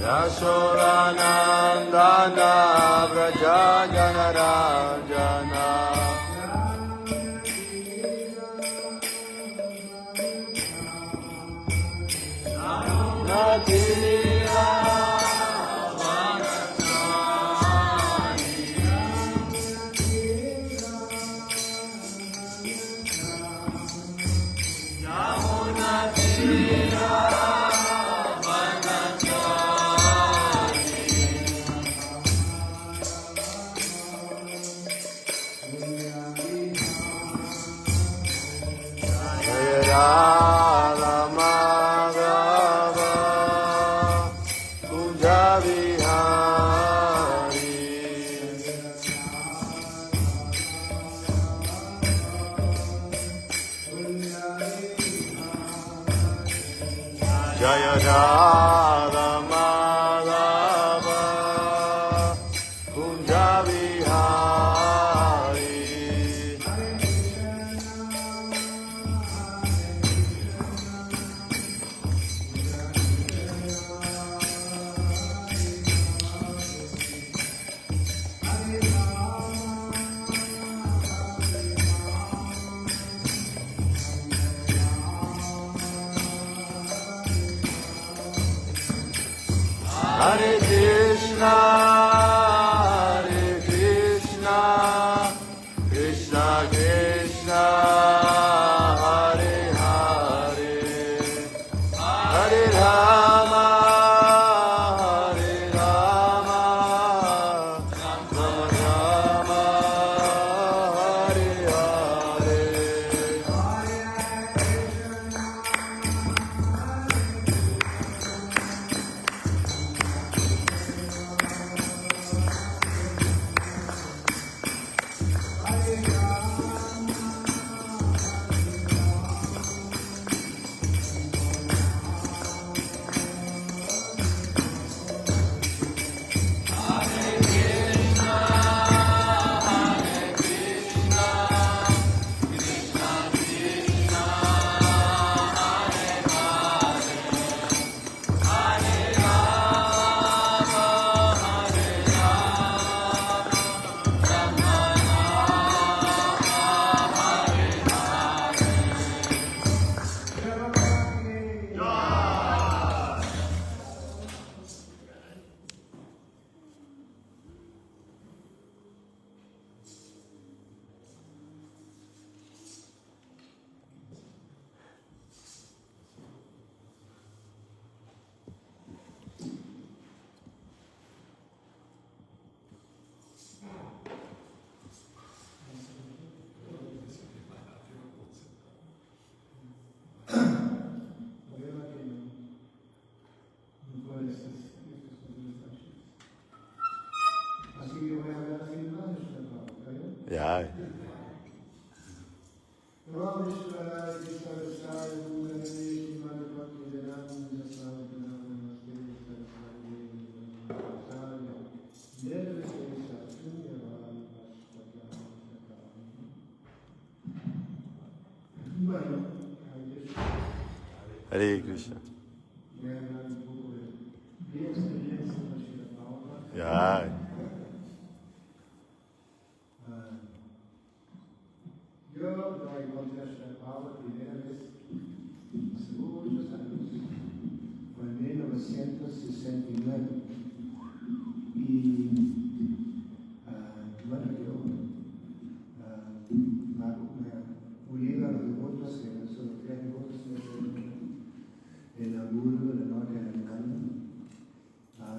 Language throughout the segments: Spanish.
Yashodanandana Vraja Janarajana Natira Jaya Radha Madhava Kunja Vihari Hare Krishna, Krishna Krishna, Hare Hare, Hare Rama, Rama Rama, Hare Hare. Ja. Hare Krishna. Ja.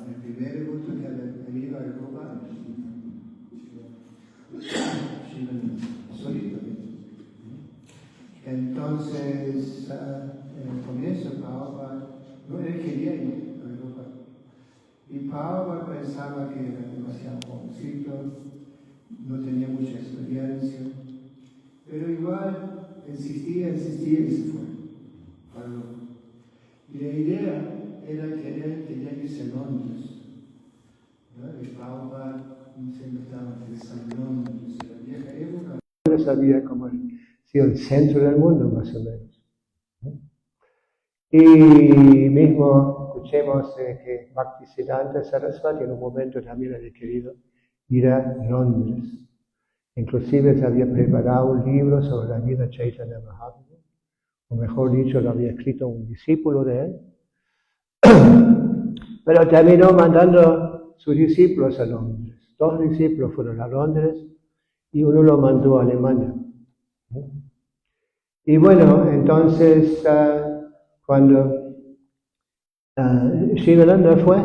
El primer devoto que el iba Entonces, en el comienzo, Prabhupada, él quería ir a Europa. Y Prabhupada pensaba que era demasiado jovencito, no tenía mucha experiencia, pero igual insistía y se fue a Europa. Y la idea era que él tenía que irse a Londres. ¿No? Y Prabhupada siempre estaba pensando en Londres, en la vieja época. Londres había como sido el centro del mundo, más o menos. ¿No? Y mismo escuchemos que Bhaktisiddhanta Saraswati en un momento también había querido ir a Londres. Inclusive se había preparado un libro sobre la vida de Chaitanya Mahaprabhu, o mejor dicho, lo había escrito un discípulo de él, pero terminó mandando sus discípulos a Londres. 2 discípulos fueron a Londres y uno lo mandó a Alemania. Y bueno, entonces cuando Shivananda fue,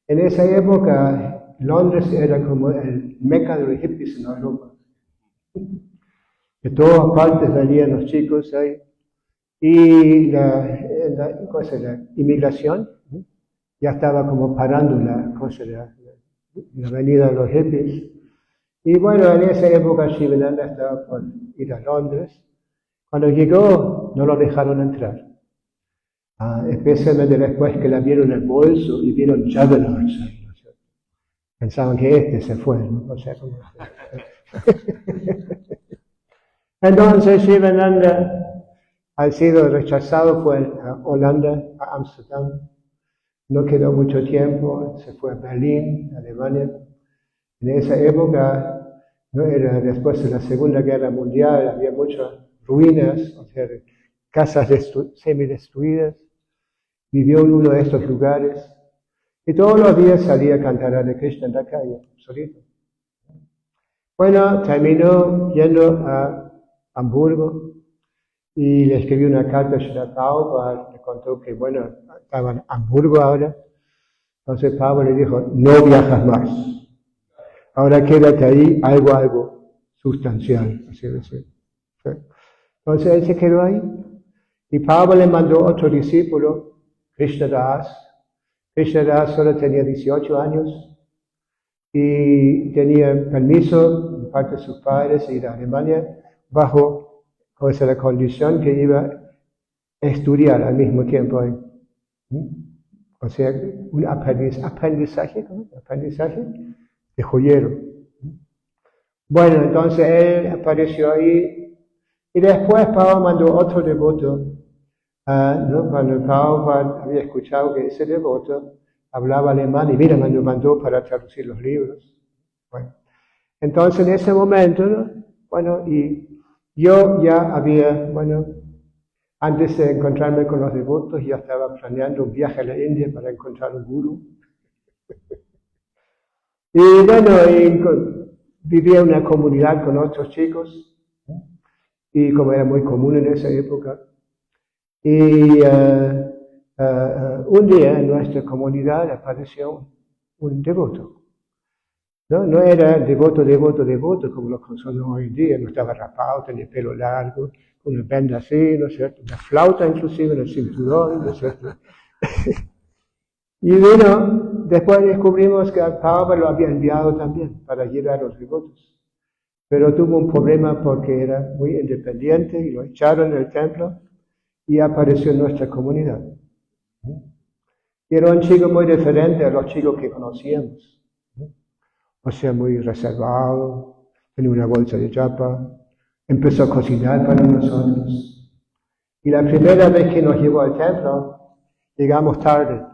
en esa época Londres era como el meca de los hippies en Europa. De todas partes venían los chicos ahí. Y la inmigración ya estaba como parando la venida de los hippies. Y bueno, en esa época Shivananda estaba por ir a Londres. Cuando llegó, no lo dejaron entrar. Especialmente después que le vieron el bolso y vieron Juggernauts ahí. Pensaban que se fue, ¿no? O sea, como... Entonces Shivananda, al sido rechazado, fue a Holanda, a Ámsterdam. No quedó mucho tiempo, se fue a Berlín, Alemania. En esa época, ¿no? Era después de la Segunda Guerra Mundial, había muchas ruinas, o sea, casas semi-destruidas. Vivió en uno de estos lugares. Y todos los días salía a cantar a Krishna en la calle, solito. Bueno, terminó yendo a Hamburgo y le escribió una carta a Srila Prabhupada, le contó que, bueno, estaba en Hamburgo ahora. Entonces Prabhupada le dijo, no viajas más. Ahora quédate ahí, algo sustancial. Así decir. Entonces él se quedó ahí. Y Prabhupada le mandó otro discípulo, Krishnadas. Krishnadas solo tenía 18 años y tenía permiso de parte de sus padres de ir a Alemania bajo la condición que iba a estudiar al mismo tiempo ahí. O sea, un aprendizaje de joyero. Bueno, entonces él apareció ahí y después Prabhupada mandó otro devoto. ¿No? Cuando Prabhupada había escuchado que ese devoto hablaba alemán y mira, me lo mandó para traducir los libros. Bueno, entonces en ese momento, ¿no? Bueno, y yo ya había, bueno, antes de encontrarme con los devotos, ya estaba planeando un viaje a la India para encontrar un gurú. Y bueno, vivía en una comunidad con otros chicos, y como era muy común en esa época, y un día en nuestra comunidad apareció un devoto. No era devoto como lo conocemos hoy en día, no estaba rapado, tenía pelo largo, con una venda así, ¿no es cierto? Una flauta inclusive en el cinturón, ¿no es cierto? Y bueno, después descubrimos que Prabhupada lo había enviado también para llevar a los devotos. Pero tuvo un problema porque era muy independiente y lo echaron del templo y apareció en nuestra comunidad. Y era un chico muy diferente a los chicos que conocíamos. O sea, muy reservado, tenía una bolsa de chapa, empezó a cocinar para nosotros. Y la primera vez que nos llevó al templo, llegamos tarde,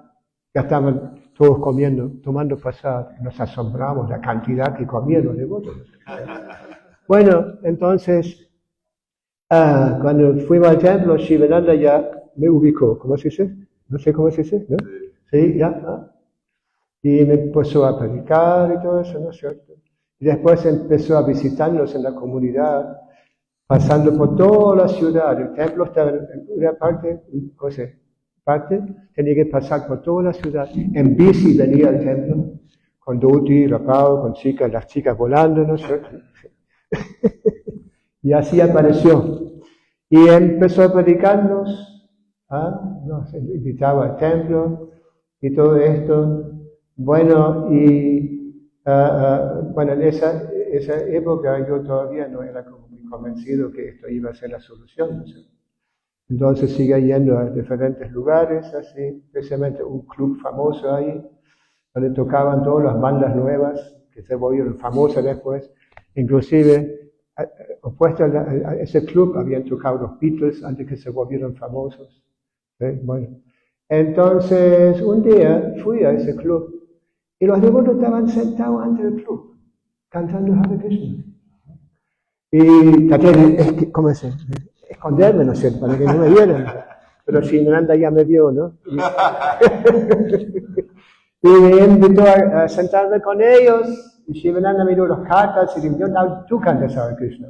ya estaban todos comiendo, tomando pasado, nos asombramos la cantidad que comían los devotos. Bueno, entonces, cuando fuimos al templo, Shivananda ya me ubicó, ¿cómo se dice? No sé cómo se dice, ¿no? Sí, ya. Y me empezó a predicar y todo eso, ¿no es cierto? Y después empezó a visitarnos en la comunidad, pasando por toda la ciudad. El templo estaba en una parte, tenía que pasar por toda la ciudad. En bici venía al templo, con dhoti, rapado, con chicas, las chicas volando, ¿no es cierto? Y así apareció. Y empezó a predicarnos, nos invitaba al templo y todo esto. Bueno, bueno, en esa época yo todavía no era como muy convencido que esto iba a ser la solución, ¿no? Entonces sigue yendo a diferentes lugares, así, especialmente un club famoso ahí, donde tocaban todas las bandas nuevas que se volvieron famosas después. Inclusive, opuesto a ese club, habían tocado los Beatles antes que se volvieron famosos. Bueno, entonces un día fui a ese club y los devotos estaban sentados ante el club, cantando Hare Krishna. Y traté de, ¿cómo es? Esconderme, ¿no es cierto?, para que no me vieran. Pero Shivananda ya me vio, ¿no? Y me invitó a sentarme con ellos, y Shivananda miró los cartas y dijo, no, tú cantas Hare Krishna.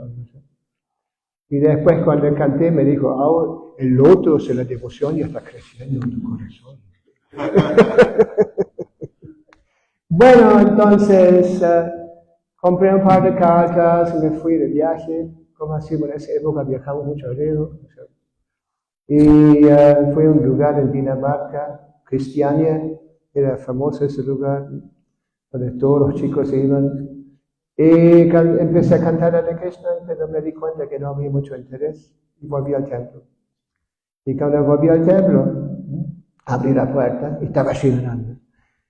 Y después cuando canté me dijo, ahora el loto de la devoción ya está creciendo en tu corazón. Bueno, entonces compré un par de cartas y me fui de viaje. Como así, en esa época viajamos mucho alrededor. Y fui a un lugar en Dinamarca, Cristiania, era famoso ese lugar, donde todos los chicos iban. Y empecé a cantar Hare Krishna, pero me di cuenta que no había mucho interés y volví al templo. Y cuando volví al templo, abrí la puerta y estaba Shivananda.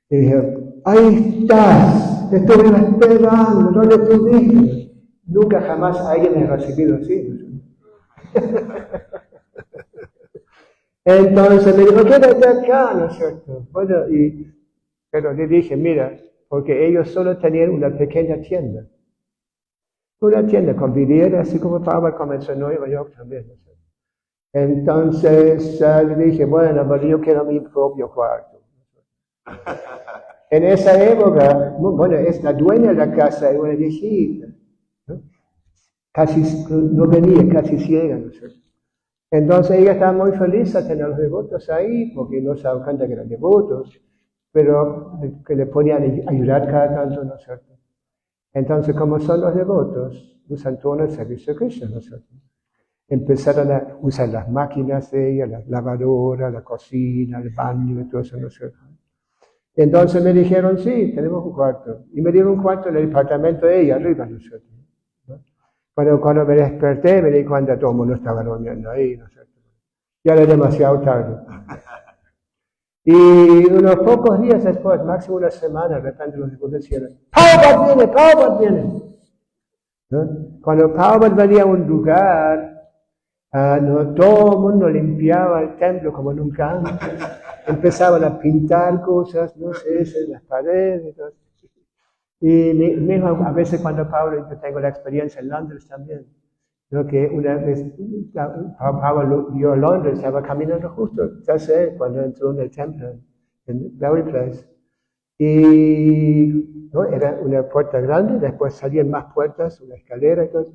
Y dije, ahí estás, te estuve esperando, ¿dónde estuviste? Nunca jamás alguien me ha recibido así. Entonces me dijo, quédate acá, ¿no es cierto? Bueno, pero le dije, mira, porque ellos solo tenían una pequeña tienda. Una tienda con vidriera, así como Pablo comenzó en Nueva York también, ¿no es cierto? Entonces le dije, bueno, pero yo quiero mi propio cuarto. En esa época, bueno, la dueña de la casa era una viejita, ¿no? Casi no venía, casi ciega, ¿no es cierto? Entonces ella estaba muy feliz de tener los devotos ahí, porque no se daban cuenta que eran devotos, pero que le podían ayudar cada tanto, ¿no es cierto? Entonces, como son los devotos, usan todo el servicio de Krishna, ¿no es cierto? Empezaron a usar las máquinas de ella, la lavadora, la cocina, el baño y todo eso, ¿no es cierto? Entonces me dijeron, sí, tenemos un cuarto. Y me dieron un cuarto en el departamento de ella, arriba, ¿no es cierto? Cuando me desperté, me di cuenta que todo el mundo estaba durmiendo ahí, ¿no es cierto? Ya era demasiado tarde. Y unos pocos días después, máximo una semana, de repente los devotos decían, Prabhupada viene. ¿No? Cuando Prabhupada venía a un lugar, todo el mundo limpiaba el templo como nunca antes. Empezaban a pintar cosas, no sé, en las paredes y todo. Y mismo a veces cuando Pablo, yo tengo la experiencia en Londres también, ¿no? Que una vez Pablo vio a Londres, estaba caminando justo, ya sé, cuando entró en el templo, en Berry Place, y ¿no? Era una puerta grande, después salían más puertas, una escalera y todo,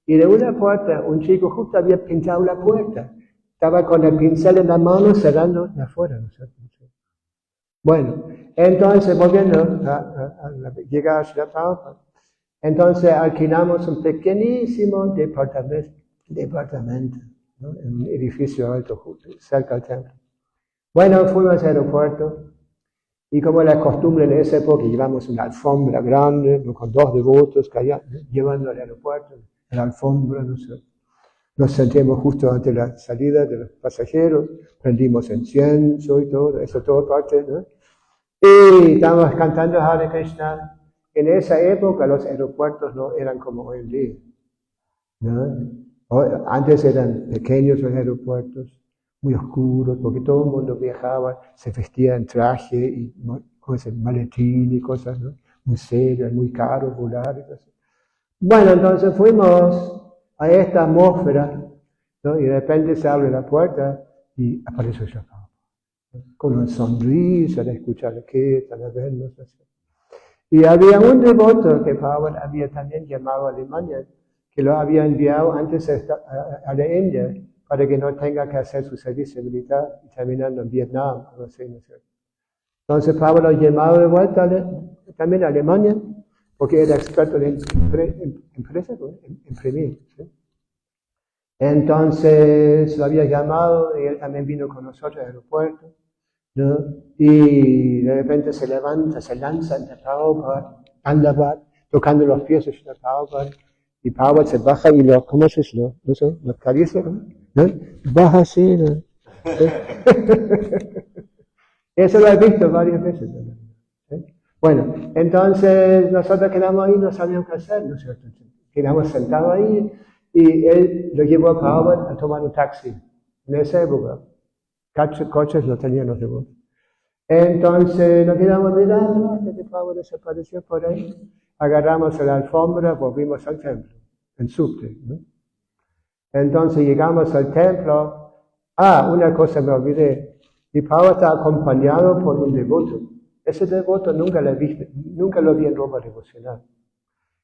y de una puerta un chico justo había pintado la puerta, estaba con el pincel en la mano cerrando de afuera, ¿no es cierto? Bueno, entonces volviendo a llegar a Srila Prabhupada, entonces alquilamos un pequeñísimo departamento, ¿no? En un edificio alto cerca del templo. Bueno, fuimos al aeropuerto y como la costumbre en esa época llevamos una alfombra grande, ¿no? Con dos devotos llevando al aeropuerto, en la alfombra, no sé. Nos sentamos justo ante la salida de los pasajeros, prendimos incienso y todo, eso todo parte, ¿no? Y estábamos cantando Hare Krishna. En esa época los aeropuertos no eran como hoy en día, ¿no? Antes eran pequeños los aeropuertos, muy oscuros, porque todo el mundo viajaba, se vestía en traje y maletín y cosas, ¿no? Muy serias, muy caro volar y cosas. Bueno, entonces fuimos a esta atmósfera, ¿no? Y de repente se abre la puerta y aparece Srila Prabhupada, con una sonrisa de escuchar que están a vernos así. Y había un devoto que Prabhupada había también llamado a Alemania, que lo había enviado antes a la India, para que no tenga que hacer su servicio militar, terminando en Vietnam, algo así, ¿no es cierto? Entonces Prabhupada lo llamaba de vuelta también a Alemania, porque era experto en empresas, en imprimir, ¿sí? Entonces lo había llamado y él también vino con nosotros al aeropuerto, ¿no? Y de repente se levanta, se lanza entre Prabhupada, Ahmedabad, tocando los pies de Srila Prabhupada, y Prabhupada se baja y ¿cómo se lo? No sé, lo acaricia, ¿no? Baja así, ¿no? Eso lo he visto varias veces. ¿Sí? Bueno, entonces nosotros quedamos ahí, no sabíamos qué hacer, ¿no es cierto? Quedamos sentados ahí y él lo llevó a Prabhupada a tomar un taxi. En esa época, coches no tenían los demás. Entonces nos quedamos mirando hasta que Prabhupada desapareció por ahí. Agarramos la alfombra, volvimos al templo, en subte, ¿no? Entonces llegamos al templo. Una cosa me olvidé. Mi Prabhupada está acompañado por un devoto. Ese devoto nunca lo vi en ropa devocional.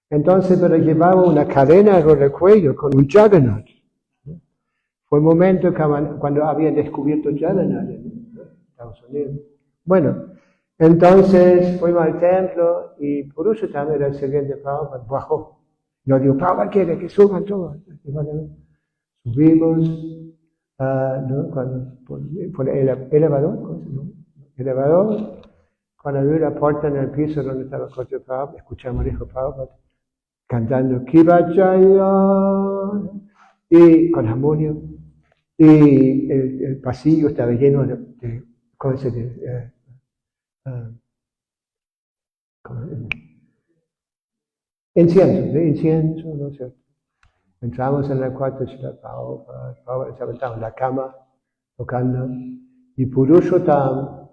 Entonces, pero llevaba una cadena alrededor del cuello con un Jagannath. Fue un momento cuando habían descubierto Jagannath en Estados Unidos. Bueno, entonces fuimos al templo y Purushottam era el sirviente de Prabhupada, bajó. Nos dijo, Prabhupada quiere que suban todos. Subimos, ¿no? por el elevador, ¿cómo se llama? Elevador. Cuando vi la puerta en el piso donde estaba el coche de Prabhupada, escuchamos al hijo Prabhupada cantando Kivachaya y con armonio. Y el pasillo estaba lleno de cosas de incienso, ¿no es cierto? Entramos en el cuarto de Srila Prabhupada estaba sentado en la cama, tocando, y Purushottam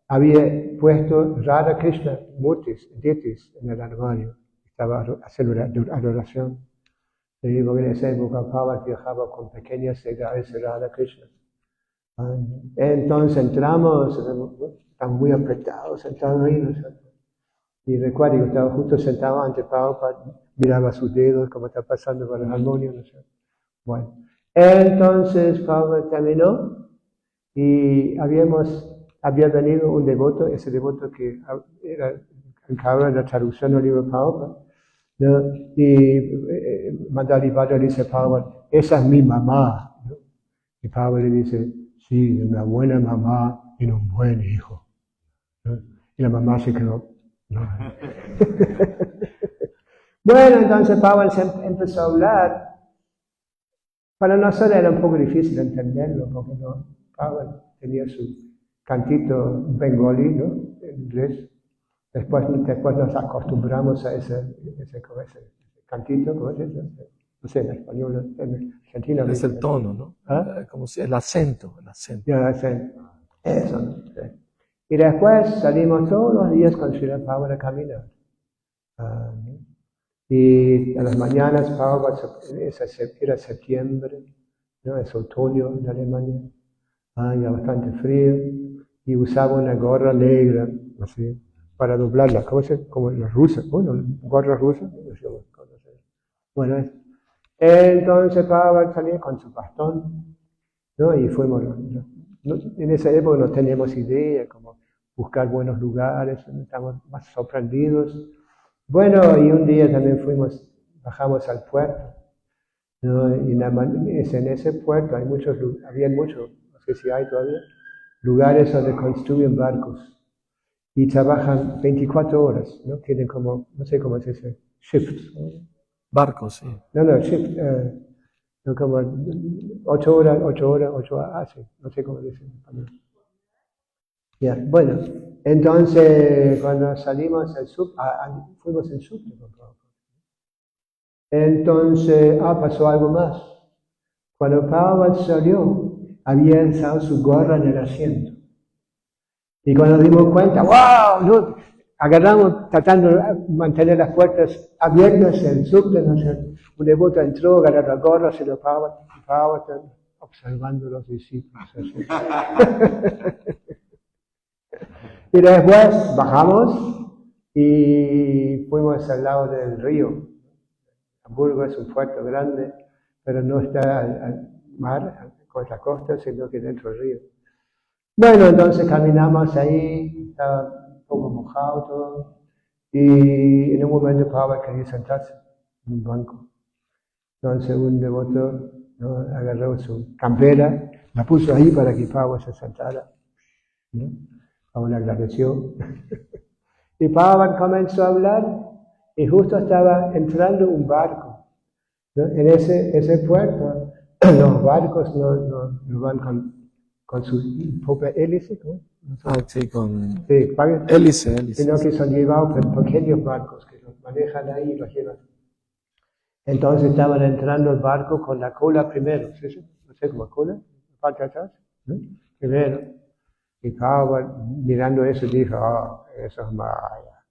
había puesto Radha Krishna Murtis, deities, en el armario. Estaba haciendo adoración. Y porque en esa época Prabhupada viajaba con pequeñas ciudades de Radha Krishna. Entonces entramos, estamos muy apretados, sentados ahí nosotros. Y recuerdo que estaba justo sentado ante Prabhupada, miraba sus dedos, como está pasando con el armonio, no sé. Bueno, entonces Prabhupada terminó y había venido un devoto, ese devoto que era encargado de la traducción del libro Prabhupada, ¿no? Y Madhavibhadra dice a Prabhupada, esa es mi mamá, ¿no? Y Prabhupada le dice, sí, una buena mamá y un buen hijo, ¿no? Y la mamá se quedó, no. Bueno, entonces Prabhupada empezó a hablar. Para nosotros era un poco difícil entenderlo, porque Prabhupada tenía su cantito bengalí, ¿no? En inglés. Después nos acostumbramos a ese cantito, ¿cómo es eso? No sé, en español, en argentino. Es el tono, ¿no? Como si el acento. Ya, el acento. Eso, ¿no? Sí. Y después salimos todos los días con Srila Prabhupada a caminar. Y a las mañanas Prabhupada, era septiembre, ¿no? Es otoño en Alemania, ya bastante frío, y usaba una gorra negra, así, para doblarla, como las rusas, bueno, gorra rusa, bueno, entonces Prabhupada salía con su bastón, ¿no? Y fuimos, en esa época no teníamos idea cómo buscar buenos lugares, estábamos más sorprendidos. Bueno, y un día también bajamos al puerto, ¿no? Y en ese puerto había muchos, no sé si hay todavía, lugares donde construyen barcos y trabajan 24 horas, ¿no? Tienen como, no sé cómo se dice, shifts, ¿no? Barcos, sí. No, shift, no, como 8 horas, sí, no sé cómo dicen. Yeah. Bueno, entonces cuando salimos al fuimos en subte con Prabhupada. Entonces, pasó algo más. Cuando Prabhupada salió, había alzado su gorra en el asiento. Y cuando nos dimos cuenta, ¡wow! ¿No? Agarramos tratando de mantener las puertas abiertas en subte, ¿no? Un devoto entró, agarró la gorra, se lo Prabhupada observando a los discípulos. Y después bajamos y fuimos al lado del río. Hamburgo es un puerto grande, pero no está al mar, con la costa, sino que dentro del río. Bueno, entonces caminamos ahí, estaba un poco mojado todo, y en un momento Prabhupada quería sentarse en un banco. Entonces un devoto, ¿no?, agarró su campera, la puso ahí para que Prabhupada se sentara, ¿no? Aún agradeció. Y Prabhupada comenzó a hablar y justo estaba entrando un barco, ¿no? En ese puerto los barcos no van con su propia hélice, ¿no? Ah, sí, con Sí, hélice. sino que son llevados por pequeños barcos que los manejan ahí y los llevan. Entonces estaban entrando el barco con la cola primero, ¿sí? No sé cómo cola, parte atrás, ¿no? Primero. Y Prabhupada mirando eso dijo, eso es Maya,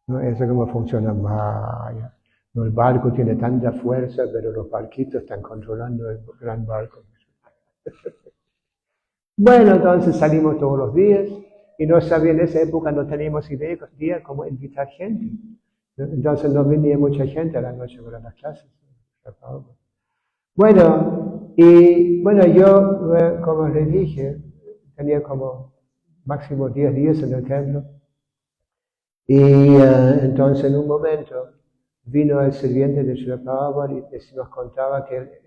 ¿no? Eso es cómo funciona Maya. No, el barco tiene tanta fuerza, pero los barquitos están controlando el gran barco. Bueno, entonces salimos todos los días y no sabía, en esa época no teníamos idea cómo invitar gente, ¿no? Entonces no venía mucha gente a la noche para las clases. Bueno, yo, como les dije, tenía como máximo 10 días en el templo. Y entonces en un momento vino el sirviente de Srila Prabhupada y nos contaba que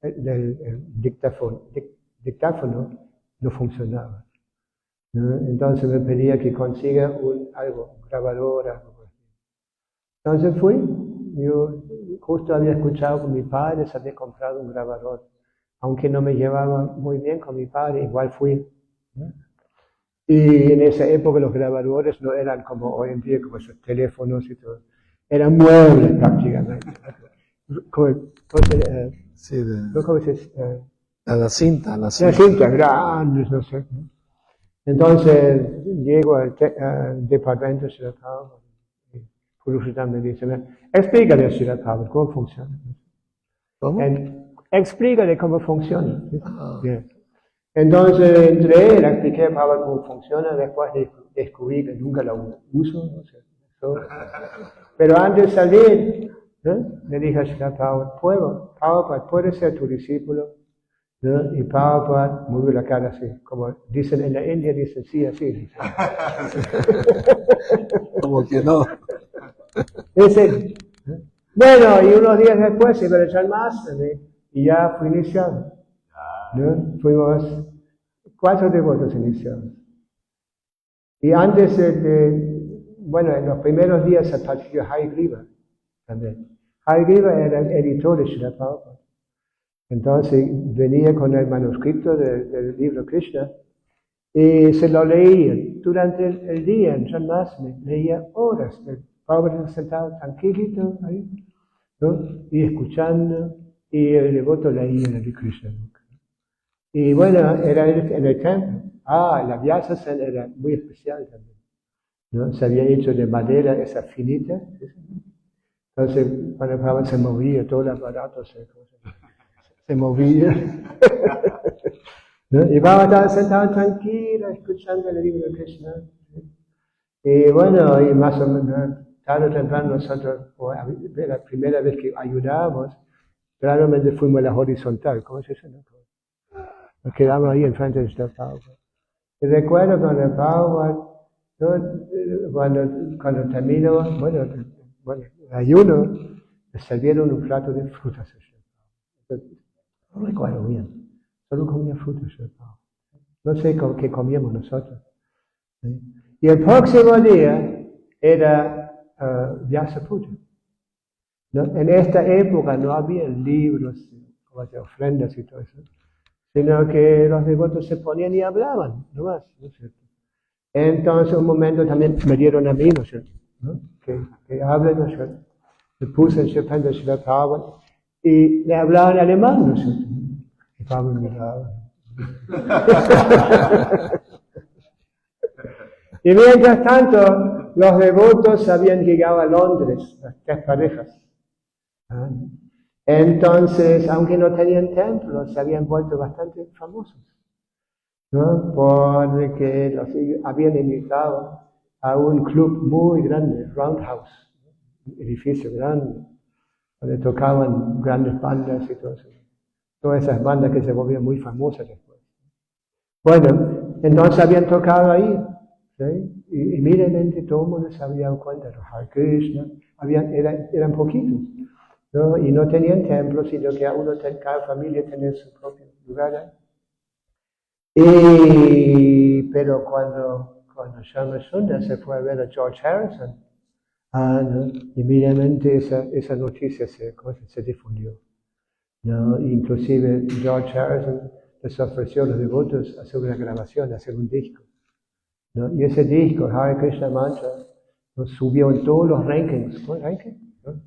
el dictáfono no funcionaba, ¿no? Entonces me pedía que consiga un grabador, algo así. Entonces fui, yo justo había escuchado con mi padre, se había comprado un grabador. Aunque no me llevaba muy bien con mi padre, igual fui, ¿no? Y en esa época los grabadores no eran como hoy en día, como esos teléfonos y todo. Eran muebles prácticamente. Sí, ¿Cómo se dice? la cinta. Las cintas grandes, no sé. Entonces llego al departamento de Srila Prabhupada y Purushottam me dice, explícale a Srila Prabhupada cómo funciona. ¿Cómo? Explícale cómo funciona. Ah. Bien. Entonces entré, le expliqué a Prabhupada cómo funciona, después descubrí que nunca lo uso, no sé. Pero antes de salir, ¿no?, le dije a Srila Prabhupada, Prabhupada, ¿puedes ser tu discípulo? ¿No? Y Prabhupada movió la cara así, como dicen en la India, dicen sí, así. Dicen. Como que no. Dice, bueno, y unos días después se iba a echar más, y ya fui iniciado, ¿no? Fuimos 4 devotos iniciados. Y antes en los primeros días apareció Hayagriva también. Hayagriva era el editor de Srila Prabhupada. Entonces venía con el manuscrito del libro Krishna y se lo leía durante el día, en Janmasmi, leía horas. El Prabhupada sentado tranquilito ahí, ¿no?, y escuchando, y el devoto leía el Krishna. Y bueno, era en el templo. La Vyasa era muy especial también, ¿no? Se había hecho de madera esa finita. Entonces, cuando Prabhupada se movía, todo el aparato se movía. ¿No? Y Prabhupada estaba sentado tranquilo, escuchando el libro de Krishna. Y bueno, y más o menos, tarde o temprano nosotros, la primera vez que ayudábamos, claramente fuimos a la horizontal. ¿Cómo se dice? Nos quedamos ahí enfrente de esta Prabhupada. Y recuerdo cuando el Prabhupada, ¿no?, cuando terminó, bueno, el ayuno, le sirvieron un plato de frutas. No recuerdo bien, solo comía frutas. No sé qué comíamos nosotros. ¿Sí? Y el próximo día era Vyasa Puja, ¿no? En esta época no había libros, como de ofrendas y todo eso, sino que los devotos se ponían y hablaban, no más, ¿no es cierto? Entonces, un momento también me dieron a mí, ¿no es cierto?, ¿no?, que hablen, ¿no es cierto? Me puse en Shepanda Srila Prabhupada y le hablaba en alemán, ¿no es cierto? Y Prabhupada miraba. Y mientras tanto, los devotos habían llegado a Londres, las 3 parejas. Entonces, aunque no tenían templo, se habían vuelto bastante famosos, ¿no?, porque los habían invitado a un club muy grande, Roundhouse, un edificio grande, donde tocaban grandes bandas y todo eso. Todas esas bandas que se volvían muy famosas después. Bueno, entonces habían tocado ahí, ¿sí? Y inmediatamente todo el mundo se había dado cuenta de los Hare Krishna, eran poquitos, ¿no? Y no tenían templos, sino que cada familia tenía su propio lugar. Pero cuando Shama Sundar se fue a ver a George Harrison, ¿no? Inmediatamente esa noticia se difundió, ¿no? Inclusive George Harrison les ofreció a los devotos hacer una grabación, hacer un disco, ¿no? Y ese disco, Hare Krishna Mantra, ¿no? Subió en todos los rankings, ¿no?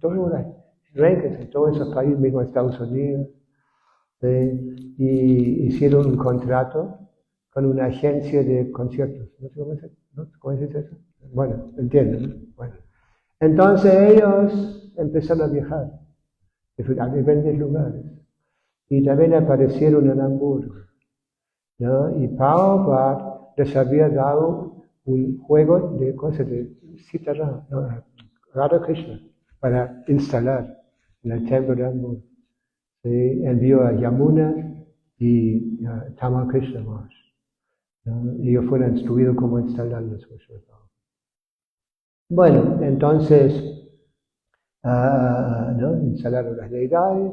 Todos los rankings en todos esos países, mismo Estados Unidos, y hicieron un contrato con una agencia de conciertos. ¿No sé cómo es eso? Bueno, entienden, ¿no? Bueno. Entonces ellos empezaron a viajar a diferentes lugares y también aparecieron en Hamburgo, ¿no? Y Prabhupada les había dado un juego de cosas de Sitaram, ¿no? Radha Krishna, para instalar en el templo de Hamburgo. ¿Sí? Envió a Yamuna y a Tamal Krishna Maharaj, ¿no? Y ellos fueron instruidos cómo instalarlos. Bueno, entonces, ¿no? Instalaron las deidades.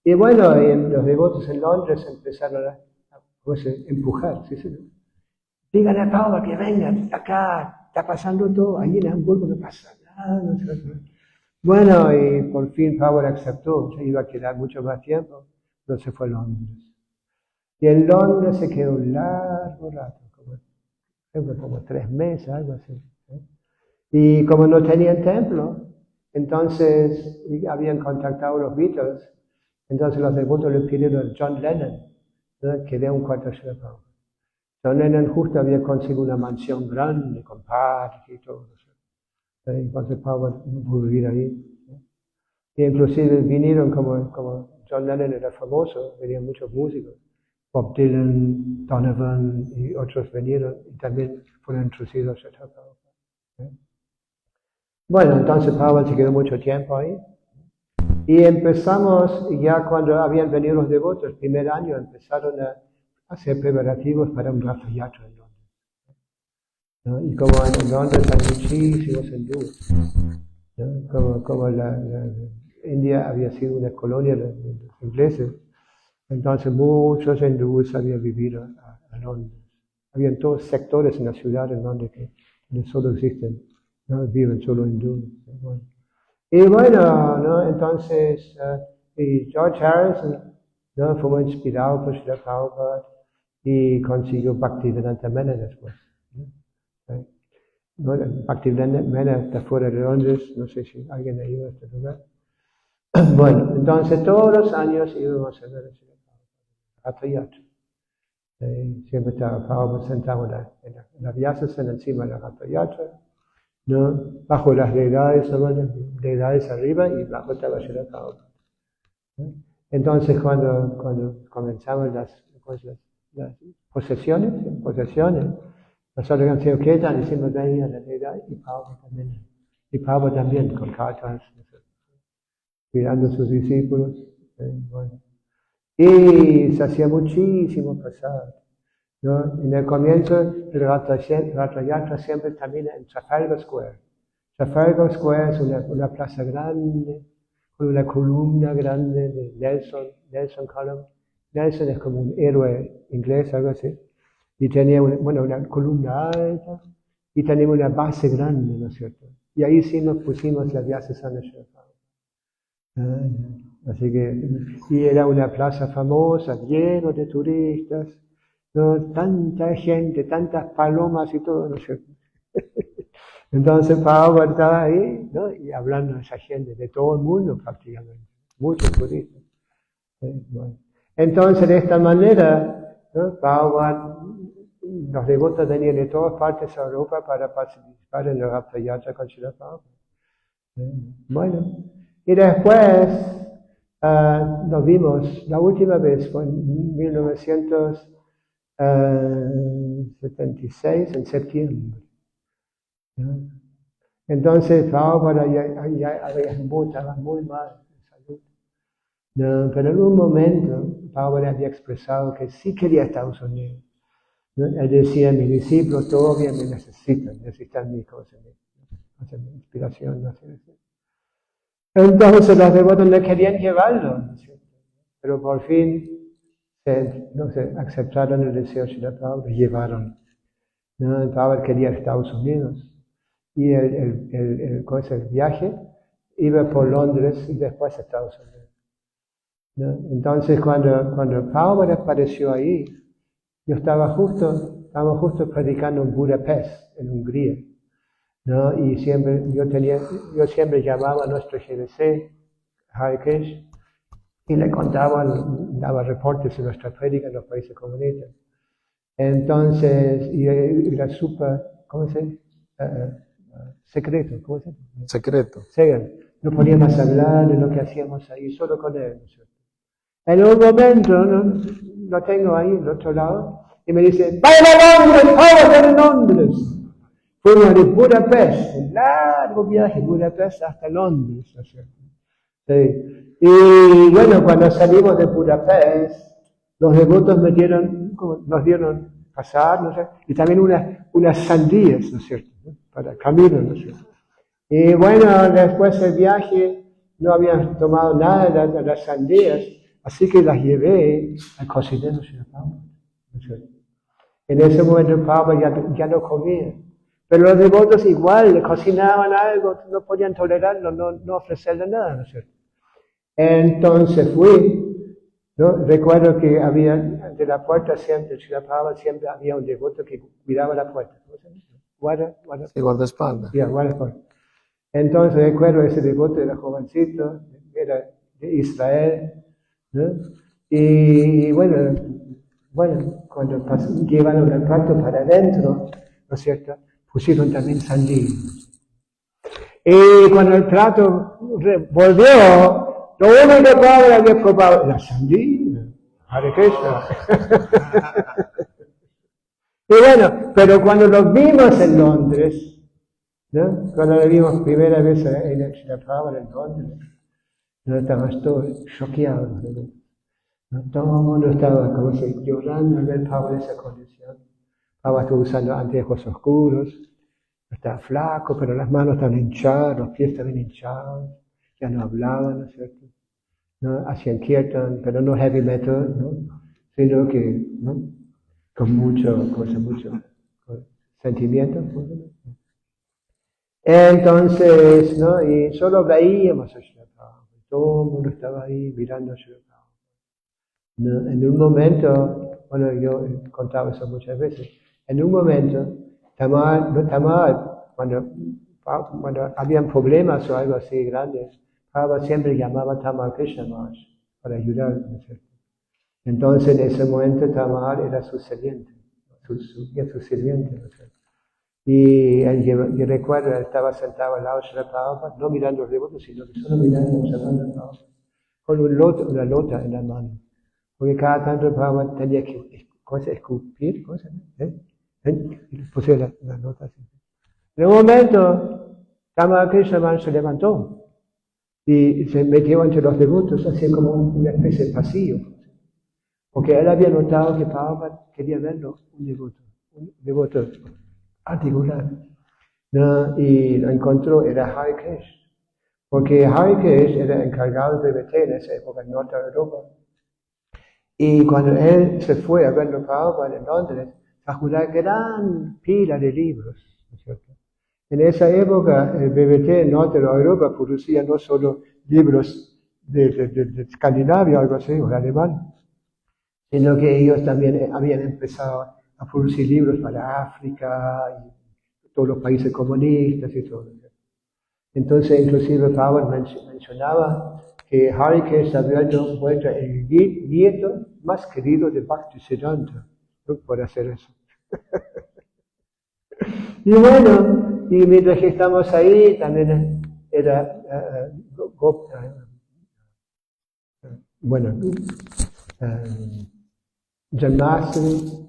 Y bueno, los devotos en Londres empezaron a empujar. ¿Sí? Díganle a Pablo que venga, acá está pasando todo, allí en Hamburgo no pasa nada. No sé qué. Bueno, y por fin Pablo aceptó, se iba a quedar mucho más tiempo, pero se fue a Londres. Y en Londres se quedó un largo rato, como 3 meses, algo así. Y como no tenían templo, entonces habían contactado a los Beatles, entonces los devotos le pidieron a John Lennon, ¿no? Que dé un cuarto a Srila Prabhupada. John Lennon justo había conseguido una mansión grande con parque y todo. Entonces Prabhupada pudo vivir ahí. Y inclusive vinieron, como John Lennon era famoso, venían muchos músicos. Bob Dylan, Donovan y otros vinieron y también fueron introducidos a Srila Prabhupada. Bueno, entonces Prabhupada se quedó mucho tiempo ahí. Y empezamos, ya cuando habían venido los devotos, el primer año empezaron a hacer preparativos para un Ratha Yatra en Londres, ¿no? Y como en Londres hay muchísimos hindúes, ¿no? Como la India había sido una colonia de los ingleses, entonces muchos hindúes habían vivido a Londres. Habían todos sectores en la ciudad en donde solo existen, ¿no? Viven solo hindúes. Bueno. Y bueno, ¿no? Entonces, y George Harrison, ¿no? Fue muy inspirado por Srila Prabhupada y consiguió Bhaktivedanta Mena después, ¿no? Bueno, Bhaktivedanta Mena está fuera de Londres, no sé si alguien ha ido a este lugar. Bueno, entonces todos los años íbamos a ver a Srila Prabhupada, Ratha Yatra. Siempre estaba Prabhupada sentado en la Vyasasana encima de la Ratha Yatra, ¿no? Bajo las deidades arriba y bajo estaba Srila Prabhupada, ¿no? Entonces cuando comenzamos las posesiones, nosotros hacíamos Kirtan, decimos venía la deidad y Prabhupada también con cartas, cuidando a sus discípulos. Bueno. Y se hacía muchísimo pasar, ¿no? En el comienzo el Ratha Yatra siempre termina en Trafalgar Square. Trafalgar Square es una plaza grande, con una columna grande de Nelson Column. Nelson es como un héroe inglés, algo así. Y tenía una columna alta y tenía una base grande, ¿no es cierto? Y ahí sí nos pusimos la Vyasasana Srila Prabhupada. Así que, y era una plaza famosa, lleno de turistas, ¿no? Tanta gente, tantas palomas y todo, ¿no es cierto? Entonces Prabhupada estaba ahí, ¿no? Y hablando a esa gente, de todo el mundo prácticamente, muchos turistas. Bueno. Entonces de esta manera, ¿no? Prabhupada, los devotos venían de todas partes de Europa para participar en la Ratha Yatra con Srila Prabhupada. Bueno, y después nos vimos, la última vez fue en 1976, en septiembre, ¿no? Entonces Prabhupada ya estaba muy mal de salud, ¿no? Pero en un momento Prabhupada había expresado que sí quería Estados Unidos, ¿no? Él decía, mis discípulos todavía me necesitan mi cosa, mi inspiración, no sé. Entonces los devotos no querían llevarlo, ¿no es cierto? Pero por fin aceptaron el deseo de Srila Prabhupada y llevaron. ¿No? Prabhupada quería ir a Estados Unidos y el viaje iba por Londres y después a Estados Unidos. ¿No? Entonces cuando Prabhupada apareció ahí, yo estaba justo predicando en Budapest, en Hungría. ¿No? Y yo siempre llamaba a nuestro GBC, Hare Krishna, y le daba reportes de nuestra prédica en los países comunistas. Entonces, y era súper, ¿cómo se dice? Secreto, ¿cómo se dice? Secreto. Sí, no podíamos hablar de lo que hacíamos ahí, solo con él, ¿no es cierto? En un momento, lo tengo ahí, al otro lado, y me dice, ¡vaya a Londres! ¡Vamos a Londres! Fuimos de Budapest, un largo viaje, Budapest hasta Londres, ¿no es cierto? Sí. Y bueno, cuando salimos de Budapest, los devotos nos dieron pasar, ¿no sé? Y también unas sandías, ¿no es cierto? Para el camino, ¿no es cierto? Y bueno, después del viaje no habían tomado nada de las sandías, así que las llevé al cocinero, señor Pablo, ¿no es cierto? En ese momento Pablo ya no comía. Pero los devotos igual, le cocinaban algo, no podían tolerarlo, no ofrecerle nada, ¿no es cierto? Entonces fui, ¿no? Recuerdo que había, ante la puerta siempre, siempre había un devoto que cuidaba la puerta. ¿Cómo se llama? Guardaespaldas. Guardaespaldas. Entonces recuerdo ese devoto era jovencito, era de Israel, ¿no? Y bueno, cuando llevaron el plato para adentro, ¿no es cierto? Pusieron también sandía. Y cuando el plato volvió, lo único que Pablo había probado la sandía. Hare Krishna. Y bueno, pero cuando lo vimos en Londres, ¿no? Cuando lo vimos primera vez en el Prabhupada en Londres, no estábamos todos choqueados, ¿no? Todo el mundo estaba como si llorando al ver Prabhupada en esa condición. Prabhupada estaba usando anteojos oscuros, estaba flaco, pero las manos estaban hinchadas, los pies estaban hinchados, ya no hablaban, ¿no es cierto? ¿No? Hacían kirtan, pero no heavy metal, ¿no? Sino que, ¿no? Con mucho sentimiento. ¿No? Entonces, ¿no? Y solo veíamos a Srila Prabhupada, todo el mundo estaba ahí mirando a Srila Prabhupada. ¿No? En un momento, bueno, yo contaba eso muchas veces, en un momento, cuando habían problemas o algo así grandes, Prabhupada siempre llamaba a Tamal Krishna Maharaj para ayudar, ¿no es cierto? Entonces en ese momento Tamal era su sirviente, ¿no es cierto? Y yo recuerdo, él estaba sentado al lado de Srila Prabhupada, no mirando los devotos, sino que solo mirando, observando a Prabhupada, con una lota en la mano. Porque cada tanto Prabhupada tenía que escupir, y puse la nota así. En un momento, Tamal Krishna Maharaj se levantó y se metió entre los devotos, así como una especie de pasillo. Porque él había notado que Prabhupada quería verlo un devoto particular. ¿No? Y lo encontró, era Hare Krishna. Porque Hare Krishna era encargado de BBT en esa época en Norte Europa. Y cuando él se fue a verlo a Prabhupada en Londres, trajo una gran pila de libros, ¿no es cierto? En esa época, el BBT en Norte Europa producía no solo libros de Escandinavia o algo así, o de alemán, sino que ellos también habían empezado a producir libros para África y todos los países comunistas y todo. Entonces, inclusive Prabhupada mencionaba que Hare Krishna había vuelto el nieto más querido de Bhaktisiddhanta, ¿no? Por hacer eso. Y bueno, y mientras que estamos ahí, también era Janmashtami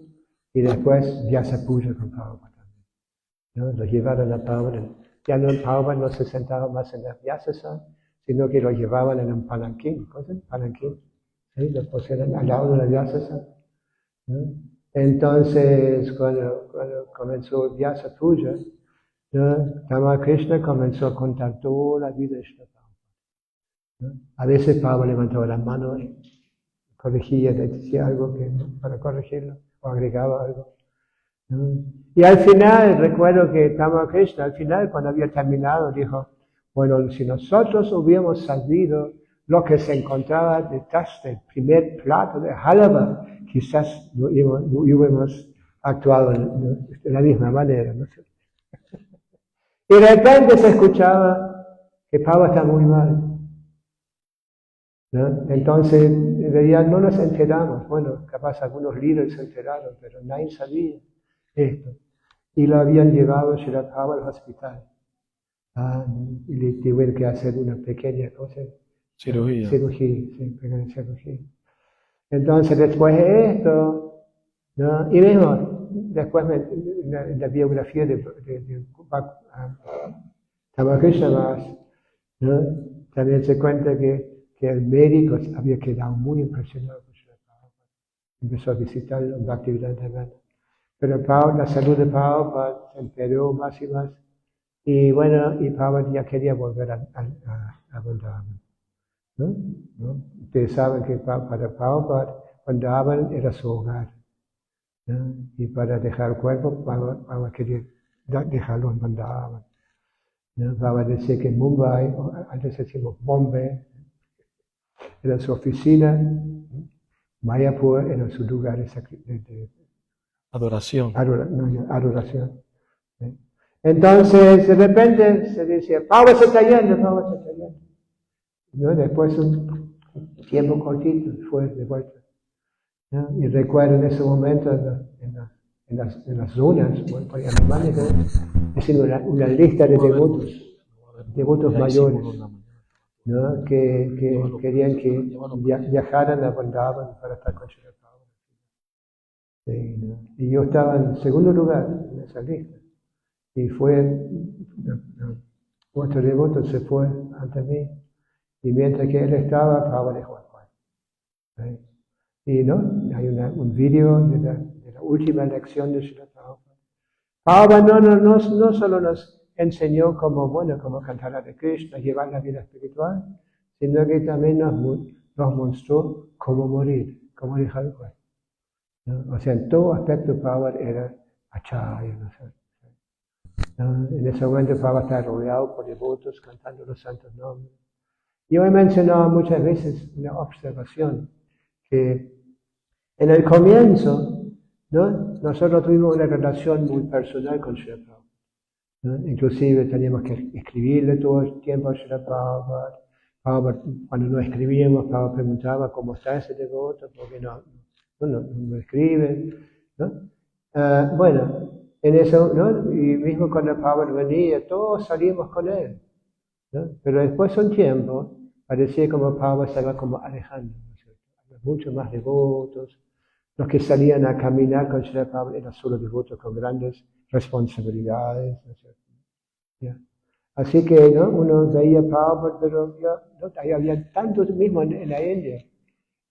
y después Vyasa Puja con Prabhupada también, ¿no? Lo llevaron a Prabhupada. Ya no, Prabhupada no se sentaba más en la Vyasa, sino que lo llevaban en un palanquín. ¿Cómo se llama? Palanquín. ¿Sí? Lo pusieron al lado de la Vyasa, ¿no? Entonces, cuando comenzó Vyasa Puja, ¿no? Tamal Krishna comenzó a contar toda la vida de Srila Prabhupada. ¿no? A veces Pablo levantaba las manos y corregía, decía algo para corregirlo, o agregaba algo, ¿no? Y al final, recuerdo que Tama Krishna, al final, cuando había terminado, dijo, bueno, si nosotros hubiéramos sabido lo que se encontraba detrás del primer plato de halava, quizás no hubiéramos actuado de la misma manera, ¿no? Y de repente se escuchaba que Pablo está muy mal, ¿no? Entonces, en realidad no nos enteramos. Bueno, capaz algunos líderes se enteraron, pero nadie sabía esto. Y lo habían llevado a Pablo al hospital. Y le tuvieron que hacer una pequeña cosa. Cirugía. Sí, pequeña cirugía. Entonces, después de esto, ¿no? Y mismo, después en la biografía de Ramakrishna Das, ¿no? También se cuenta que el médico había quedado muy impresionado con Srila Prabhupada. Empezó a visitarlo en Bhaktivedanta. Pero la salud de Prabhupada se empeoró más y más. Y bueno, y Prabhupada ya quería volver a Vrindavan, ¿no? Ustedes saben que para Prabhupada, Vrindavan era su hogar, ¿no? Y para dejar el cuerpo, Prabhupada quería dejarlo en Vrindavan, ¿no? Prabhupada decía que Mumbai, antes decimos Bombay, era su oficina, Mayapur era su lugar de Adoración. adoración. ¿Sí? Entonces, de repente se decía, Pablo se está yendo, Pablo se está yendo. ¿No? Después un tiempo cortito fue de vuelta, ¿no? Y recuerdo en ese momento en las zonas, por Alemania, haciendo una lista de devotos mayores, ¿no? que querían que viajaran a Vrindavan para estar con Srila Prabhupada. Sí, ¿no? Y yo estaba en segundo lugar en esa lista. Y otro devoto se fue ante mí. Y mientras que él estaba, Prabhupada dejó el cuarto. ¿Sí? Y no, hay un video de la última lección de Srila Prabhupada. Prabhupada no solo nos enseñó cómo cantar a Krishna, llevar la vida espiritual, sino que también nos mostró cómo morir, cómo dejar el cuerpo, ¿no? O sea, en todo aspecto Prabhupada era acharya, ¿no? En ese momento Prabhupada estaba rodeado por devotos cantando los santos nombres. Yo he mencionado muchas veces una observación, que en el comienzo, ¿no? Nosotros tuvimos una relación muy personal con Srila Prabhupada, ¿no? Inclusive teníamos que escribirle todo el tiempo a Srila Prabhupada. Cuando no escribíamos, Prabhupada preguntaba cómo está ese devoto, porque no escribe, ¿no? Bueno, en eso, ¿no? Y mismo cuando Prabhupada venía, todos salíamos con él, ¿no? Pero después de un tiempo, parecía como Prabhupada estaba como alejando, ¿no es cierto? Había muchos más devotos. Los que salían a caminar con Srila Prabhupada eran solo devotos con grandes responsabilidades, ¿no es cierto? ¿Ya? Así que, ¿no? Uno veía a Prabhupada, pero ahí había tantos, mismo en la India,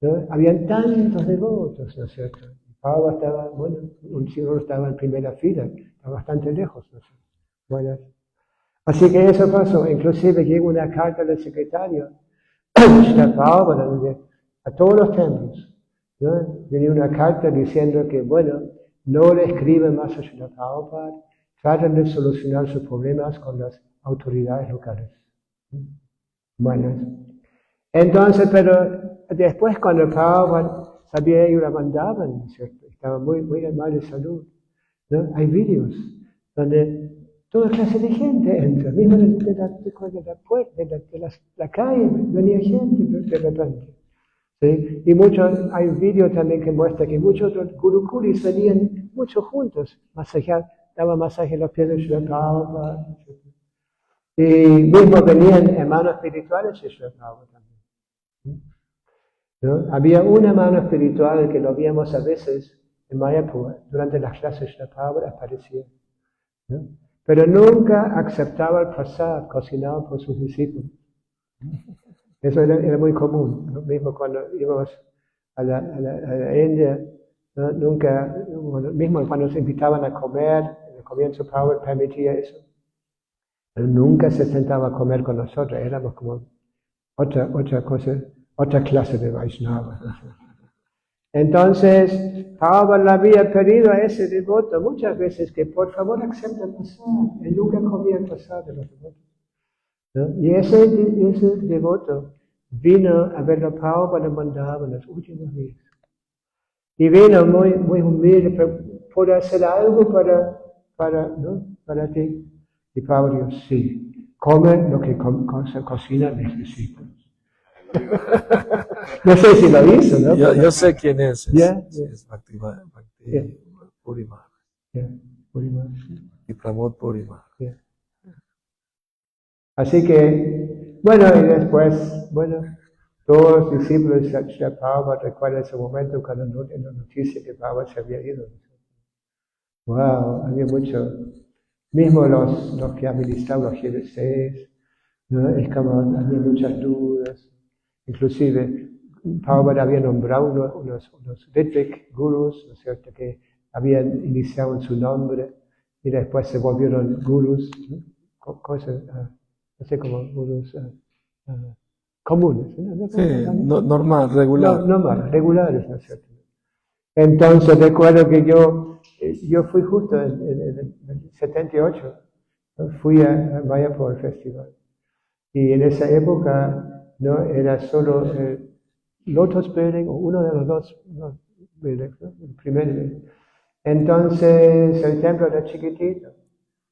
¿no? Habían tantos devotos, ¿no es cierto? Prabhupada estaba, bueno, un señor estaba en primera fila, estaba bastante lejos, ¿no es cierto? Bueno, así que eso pasó. Inclusive llegó una carta del secretario Srila Prabhupada a todos los templos, ¿no? Venía una carta diciendo que, bueno, no le escriben más a Srila Prabhupada, tratan de solucionar sus problemas con las autoridades locales. Bueno, entonces, pero después cuando Prabhupada sabía que la mandaban, ¿no es cierto? Estaba muy mal de salud, ¿no? Hay vídeos donde toda clase de gente entra, mismo de la calle venía gente de repente. ¿Sí? Y hay un vídeo también que muestra que muchos otros gurukulis venían muchos juntos, daban masaje a los pies de Srila Prabhupada. Y mismo venían hermanos espirituales de Srila Prabhupada también, ¿no? Había un hermano espiritual que lo víamos a veces en Mayapur, durante las clases de Srila Prabhupada aparecía, ¿no? Pero nunca aceptaba el prasad cocinado por sus discípulos. Eso era muy común, ¿no? Mismo cuando íbamos a la India, ¿no? Nunca, mismo cuando nos invitaban a comer, en el comienzo Prabhupada permitía eso. Pero nunca se sentaba a comer con nosotros, éramos como otra cosa, otra clase de Vaishnava. Entonces, Prabhupada había pedido a ese devoto muchas veces que por favor acepte el pasado. Él nunca comía el pasado de los devotos, ¿no? Y ese devoto vino a ver a Prabhupada mandaba en los últimos días. Y vino muy humilde, ¿puedo hacer algo para ti? Y Prabhupada dijo, sí, come lo que cocinan mis discípulos. No sé si lo hizo, ¿no? Yo sé quién es. Yeah, Sí, yeah. es Bhakti Yeah. Puri Maharaj. Yeah, muy mal. Y Pramod Puri Maharaj. Yeah. Así que, bueno, y después, bueno, todos los discípulos de Prabhupada recuerdan ese momento cuando en la noticia que Prabhupada se había ido. Wow, había mucho, mismo los que administraban los GBCs, ¿no? Es como había muchas dudas. Inclusive, Prabhupada había nombrado unos Ritvik gurus, ¿no es cierto?, que habían iniciado en su nombre y después se volvieron gurus, ¿no? Cosas, no sé cómo gurus comunes, ¿no? Sí, normal, regular. Normal, regulares, ¿no es cierto? Entonces recuerdo que yo fui justo en el 78, ¿no? Fui a Mayapur Festival. Y en esa época, ¿no? Era solo Lotus Building, o uno de los dos buildings, ¿no? El primer. Entonces el templo era chiquitito,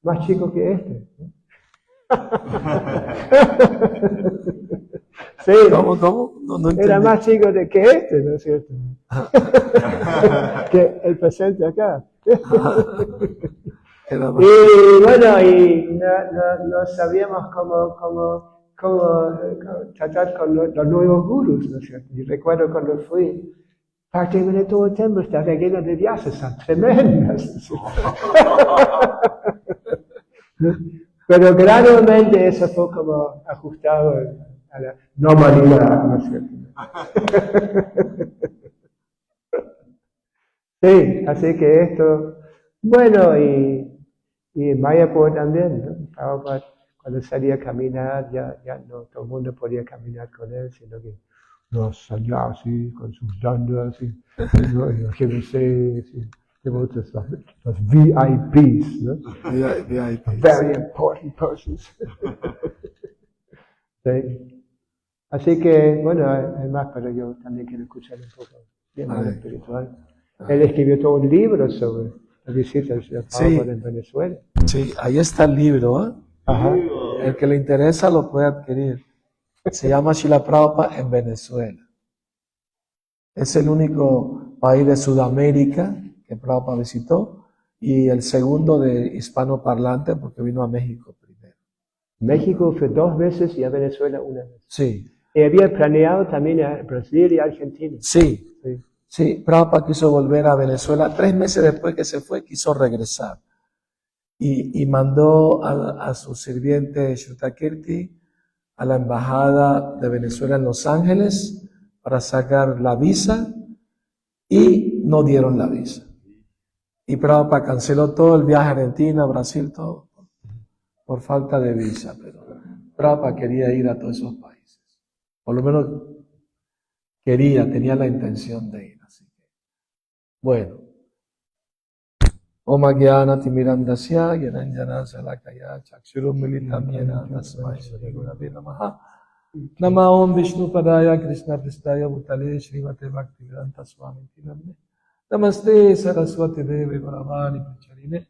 más chico que este, ¿no? Sí, ¿Cómo? No era entendí. más chico que este, ¿no es cierto? Que el presente acá. Era más- Y bueno, y no sabíamos cómo tratar con los nuevos gurus, ¿no es cierto? Y recuerdo cuando fui, prácticamente todo el templo estaba lleno de vyasas, tremendas. Pero gradualmente eso fue como ajustado a la normalidad, ¿no es cierto? Sí, así que esto, bueno, y en Mayapur también, ¿no? Prabhupada, cuando salía a caminar, ya no todo el mundo podía caminar con él, sino que los sannyasis con sus dandas, ¿no? Y los GBCs, y devotos, los VIPs, ¿no? VIP. Very important persons. Sí. Así que, bueno, además, pero yo también quiero escuchar un poco de más Ay. espiritual. Él escribió todo un libro sobre la visita del Señor Prabhupada en Venezuela. Sí, ahí está el libro, ¿eh? Ajá. El que le interesa lo puede adquirir. Se llama Srila Prabhupada en Venezuela. Es el único país de Sudamérica que Prabhupada visitó y el segundo de hispanoparlante porque vino a México primero. México fue 2 veces y a Venezuela 1 vez. Sí, Y había planeado también a Brasil y a Argentina. sí, Sí. sí. Prabhupada quiso volver a Venezuela. 3 meses después que se fue, quiso regresar. Y mandó a su sirviente Shrutakirti a la embajada de Venezuela en Los Ángeles para sacar la visa y no dieron la visa. Y Prabhupada canceló todo el viaje a Argentina, Brasil, todo, por falta de visa. Pero Prabhupada quería ir a todos esos países. Por lo menos tenía la intención de ir. Así que, bueno. Om Jnana Timirandasya Gyananjana Salakaya Chakshurum Militam Yena Tasmai Shri Gurave Namaha Nama Om Vishnu Padaya Krishna Pristaya Bhutale Srimate Bhaktivedanta Swami Tinamne Namaste Saraswati Deve Gauravani Pracharine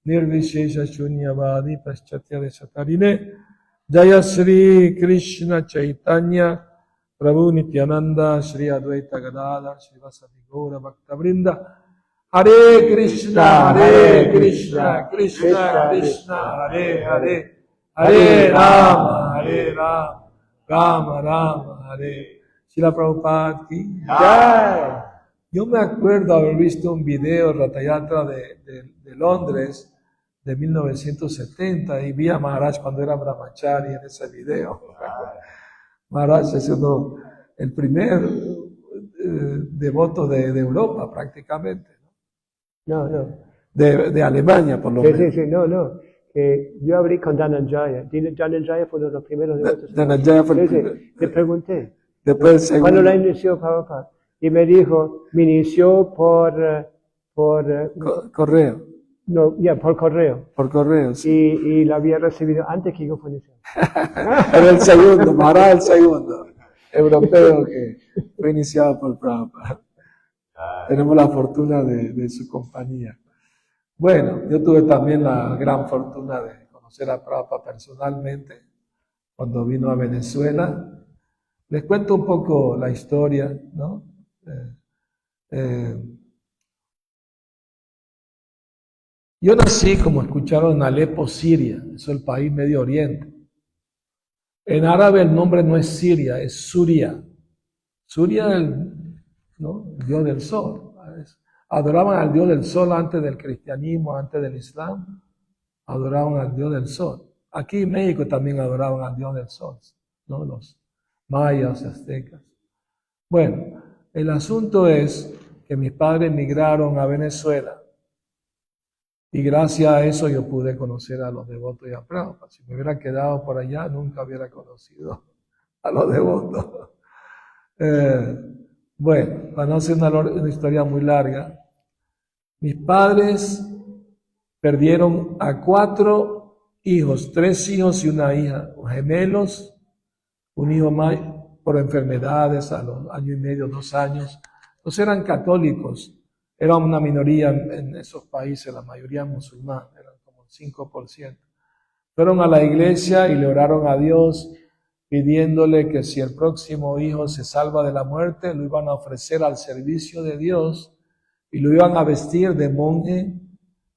Nirvishesha Shunyavadi Paschatya Desatarine Jaya Shri Krishna Chaitanya Prabhu Nityananda Shri Advaita Gadadhar Shri Vasadi Gaura Bhaktavrinda Hare Krishna, Krishna Krishna, Hare Hare, Hare Rama, Rama Rama, Hare. Srila Prabhupada ki jai. Yo me acuerdo haber visto un video, Ratayatra de Londres, de 1970, y vi a Maharaj cuando era brahmachari en ese video. Maharaj es el primer devoto de Europa prácticamente. No. De Alemania, por lo Sí, menos. sí, no. que yo abrí con Dhananjaya. Dhananjaya fue uno de los primeros devotos. Dhananjaya fue el Entonces, primero. le pregunté, Después el segundo. ¿cuándo la inició Prabhupada? Y me dijo, me inició por Correo. por correo. Por correo, sí. Y la había recibido antes que yo fuese. Era el segundo, Maharaj el segundo. Europeo que fue iniciado por Prabhupada. Tenemos la fortuna de su compañía. Bueno, yo tuve también la gran fortuna de conocer a Prabhupada personalmente cuando vino a Venezuela. Les cuento un poco la historia, ¿no? Yo nací, como escucharon, en Alepo, Siria. Eso es el país Medio Oriente. En árabe el nombre no es Siria, es Suria. Suria es el dios del sol. Adoraban al dios del sol antes del cristianismo, antes del islam. Adoraban al dios del sol. Aquí en México también adoraban al dios del sol, ¿no? Los mayas, aztecas. Bueno, el asunto es que mis padres emigraron a Venezuela y gracias a eso yo pude conocer a los devotos y a Prabhupada. Si me hubiera quedado por allá, nunca hubiera conocido a los devotos. Bueno, para no hacer una historia muy larga, mis padres perdieron a 4 hijos, 3 hijos y una hija, gemelos, un hijo más por enfermedades a los año y medio, 2 años. Entonces eran católicos, era una minoría en esos países, la mayoría musulmán, eran como el 5%. Fueron a la iglesia y le oraron a Dios pidiéndole que si el próximo hijo se salva de la muerte, lo iban a ofrecer al servicio de Dios y lo iban a vestir de monje,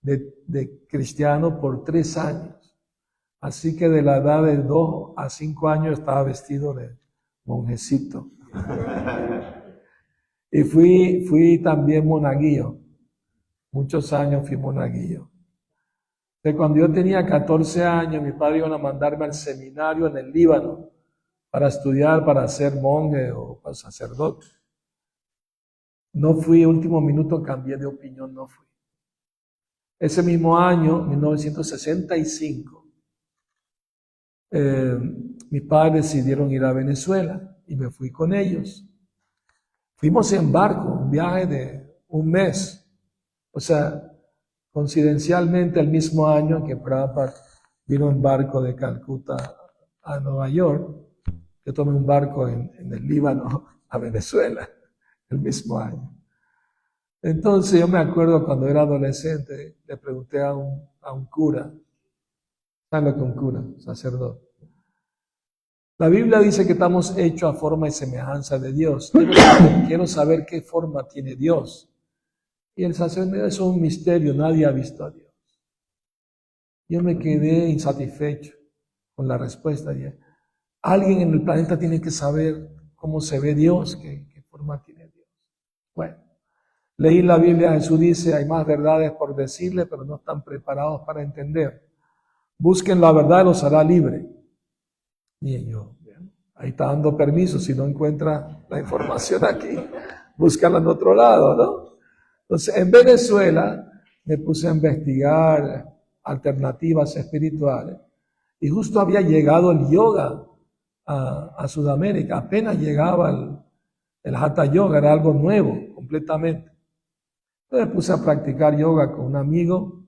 de cristiano por 3 años. Así que de la edad de 2 a 5 años estaba vestido de monjecito. Y fui también monaguillo. Muchos años fui monaguillo. Entonces, cuando yo tenía 14 años, mis padres iban a mandarme al seminario en el Líbano para estudiar, para ser monje o para sacerdote. No fui, último minuto cambié de opinión, no fui. Ese mismo año, 1965, mis padres decidieron ir a Venezuela y me fui con ellos. Fuimos en barco, un viaje de 1 mes. O sea, coincidencialmente el mismo año que Prabhupada vino en barco de Calcuta a Nueva York, yo tomé un barco en el Líbano a Venezuela, el mismo año. Entonces yo me acuerdo cuando era adolescente, le pregunté a un cura, ¿saben lo que es un cura? Sacerdote. La Biblia dice que estamos hechos a forma y semejanza de Dios. Quiero saber qué forma tiene Dios. Y el sacerdote es un misterio, nadie ha visto a Dios. Yo me quedé insatisfecho con la respuesta. Alguien en el planeta tiene que saber cómo se ve Dios, qué forma tiene Dios. Bueno, leí la Biblia, Jesús dice, hay más verdades por decirle, pero no están preparados para entender. Busquen la verdad y los hará libre. Y yo, ahí está dando permiso, si no encuentra la información aquí, búscala en otro lado, ¿no? Entonces, en Venezuela me puse a investigar alternativas espirituales y justo había llegado el yoga a Sudamérica, apenas llegaba el Hatha Yoga, era algo nuevo completamente. Entonces me puse a practicar yoga con un amigo,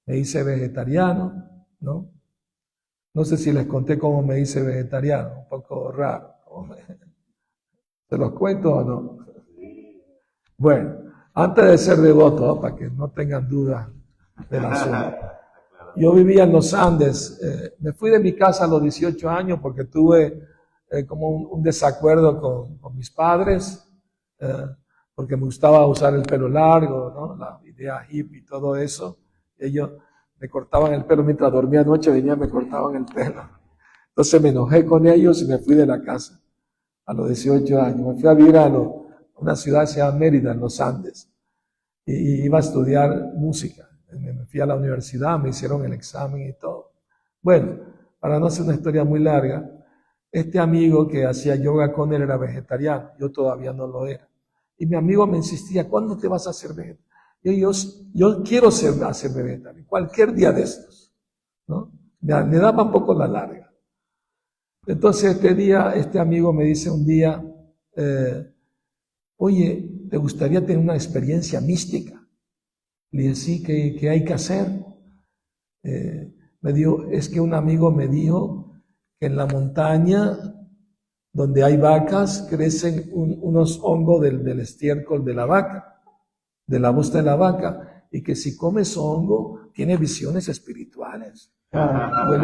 me hice vegetariano, ¿no? No sé si les conté cómo me hice vegetariano, un poco raro. ¿Se los cuento o no? Bueno, antes de ser devoto, ¿no? Para que no tengan dudas del asunto. Yo vivía en los Andes, me fui de mi casa a los 18 años porque tuve como un desacuerdo con mis padres, porque me gustaba usar el pelo largo, ¿no? La idea hippie y todo eso. Ellos me cortaban el pelo mientras dormía anoche, venían me cortaban el pelo. Entonces me enojé con ellos y me fui de la casa a los 18 años. Me fui a vivir a una ciudad que se llama Mérida, en los Andes, y iba a estudiar música. Me fui a la universidad, me hicieron el examen y todo. Bueno, para no hacer una historia muy larga, este amigo que hacía yoga con él era vegetariano, yo todavía no lo era. Y mi amigo me insistía, ¿cuándo te vas a hacer vegetariano? Y yo quiero hacer vegetariano, cualquier día de estos. ¿no? Me daba un poco la larga. Entonces este amigo me dice un día, oye, ¿te gustaría tener una experiencia mística? Le dije, sí, ¿qué hay que hacer? Me dijo, es que un amigo me dijo que en la montaña donde hay vacas crecen unos hongos del estiércol de la vaca, de la bosta de la vaca, y que si comes hongo tiene visiones espirituales. Yo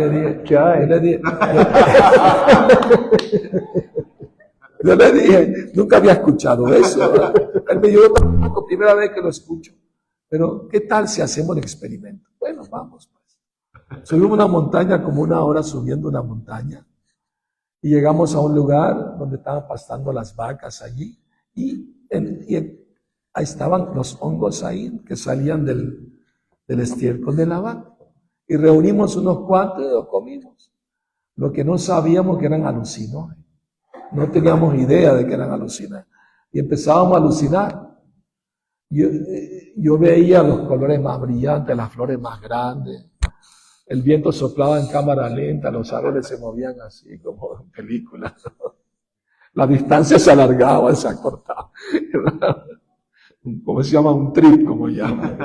le dije, nunca había escuchado eso. Él me dijo, yo tampoco, primera vez que lo escucho. Pero, ¿qué tal si hacemos el experimento? Bueno, vamos pues. Subimos una montaña, como 1 hora subiendo una montaña. Y llegamos a un lugar donde estaban pastando las vacas allí. Y ahí estaban los hongos ahí que salían del estiércol de la vaca. Y reunimos unos cuantos y los comimos. Lo que no sabíamos que eran alucinógenos. No teníamos idea de que eran alucinógenos. Y empezábamos a alucinar. Yo veía los colores más brillantes, las flores más grandes. El viento soplaba en cámara lenta, los árboles se movían así como en películas. La distancia se alargaba, se acortaba. ¿Cómo se llama? Un trip, como llaman.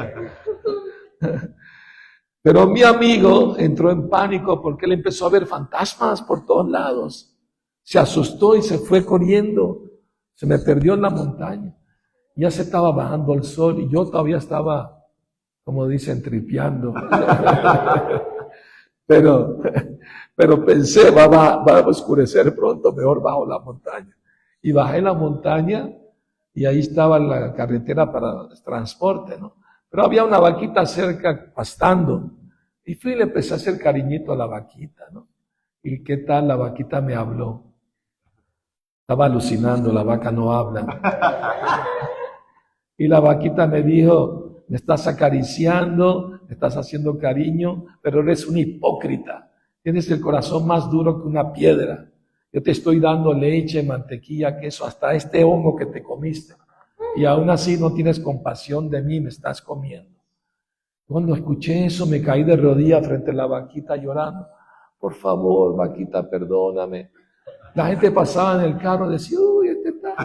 Pero mi amigo entró en pánico porque él empezó a ver fantasmas por todos lados. Se asustó y se fue corriendo. Se me perdió en la montaña. Ya se estaba bajando el sol y yo todavía estaba, como dicen, tripeando. Pero pensé, va a oscurecer pronto, mejor bajo la montaña. Y bajé la montaña y ahí estaba la carretera para el transporte, ¿no? Pero había una vaquita cerca pastando. Y fui y le empecé a hacer cariñito a la vaquita, ¿no? ¿Y qué tal? La vaquita me habló. Estaba alucinando, la vaca no habla. Y la vaquita me dijo, me estás acariciando, me estás haciendo cariño, pero eres un hipócrita. Tienes el corazón más duro que una piedra. Yo te estoy dando leche, mantequilla, queso, hasta este hongo que te comiste. Y aún así no tienes compasión de mí, me estás comiendo. Cuando escuché eso me caí de rodillas frente a la vaquita llorando. Por favor, vaquita, perdóname. La gente pasaba en el carro y decía, uy, este está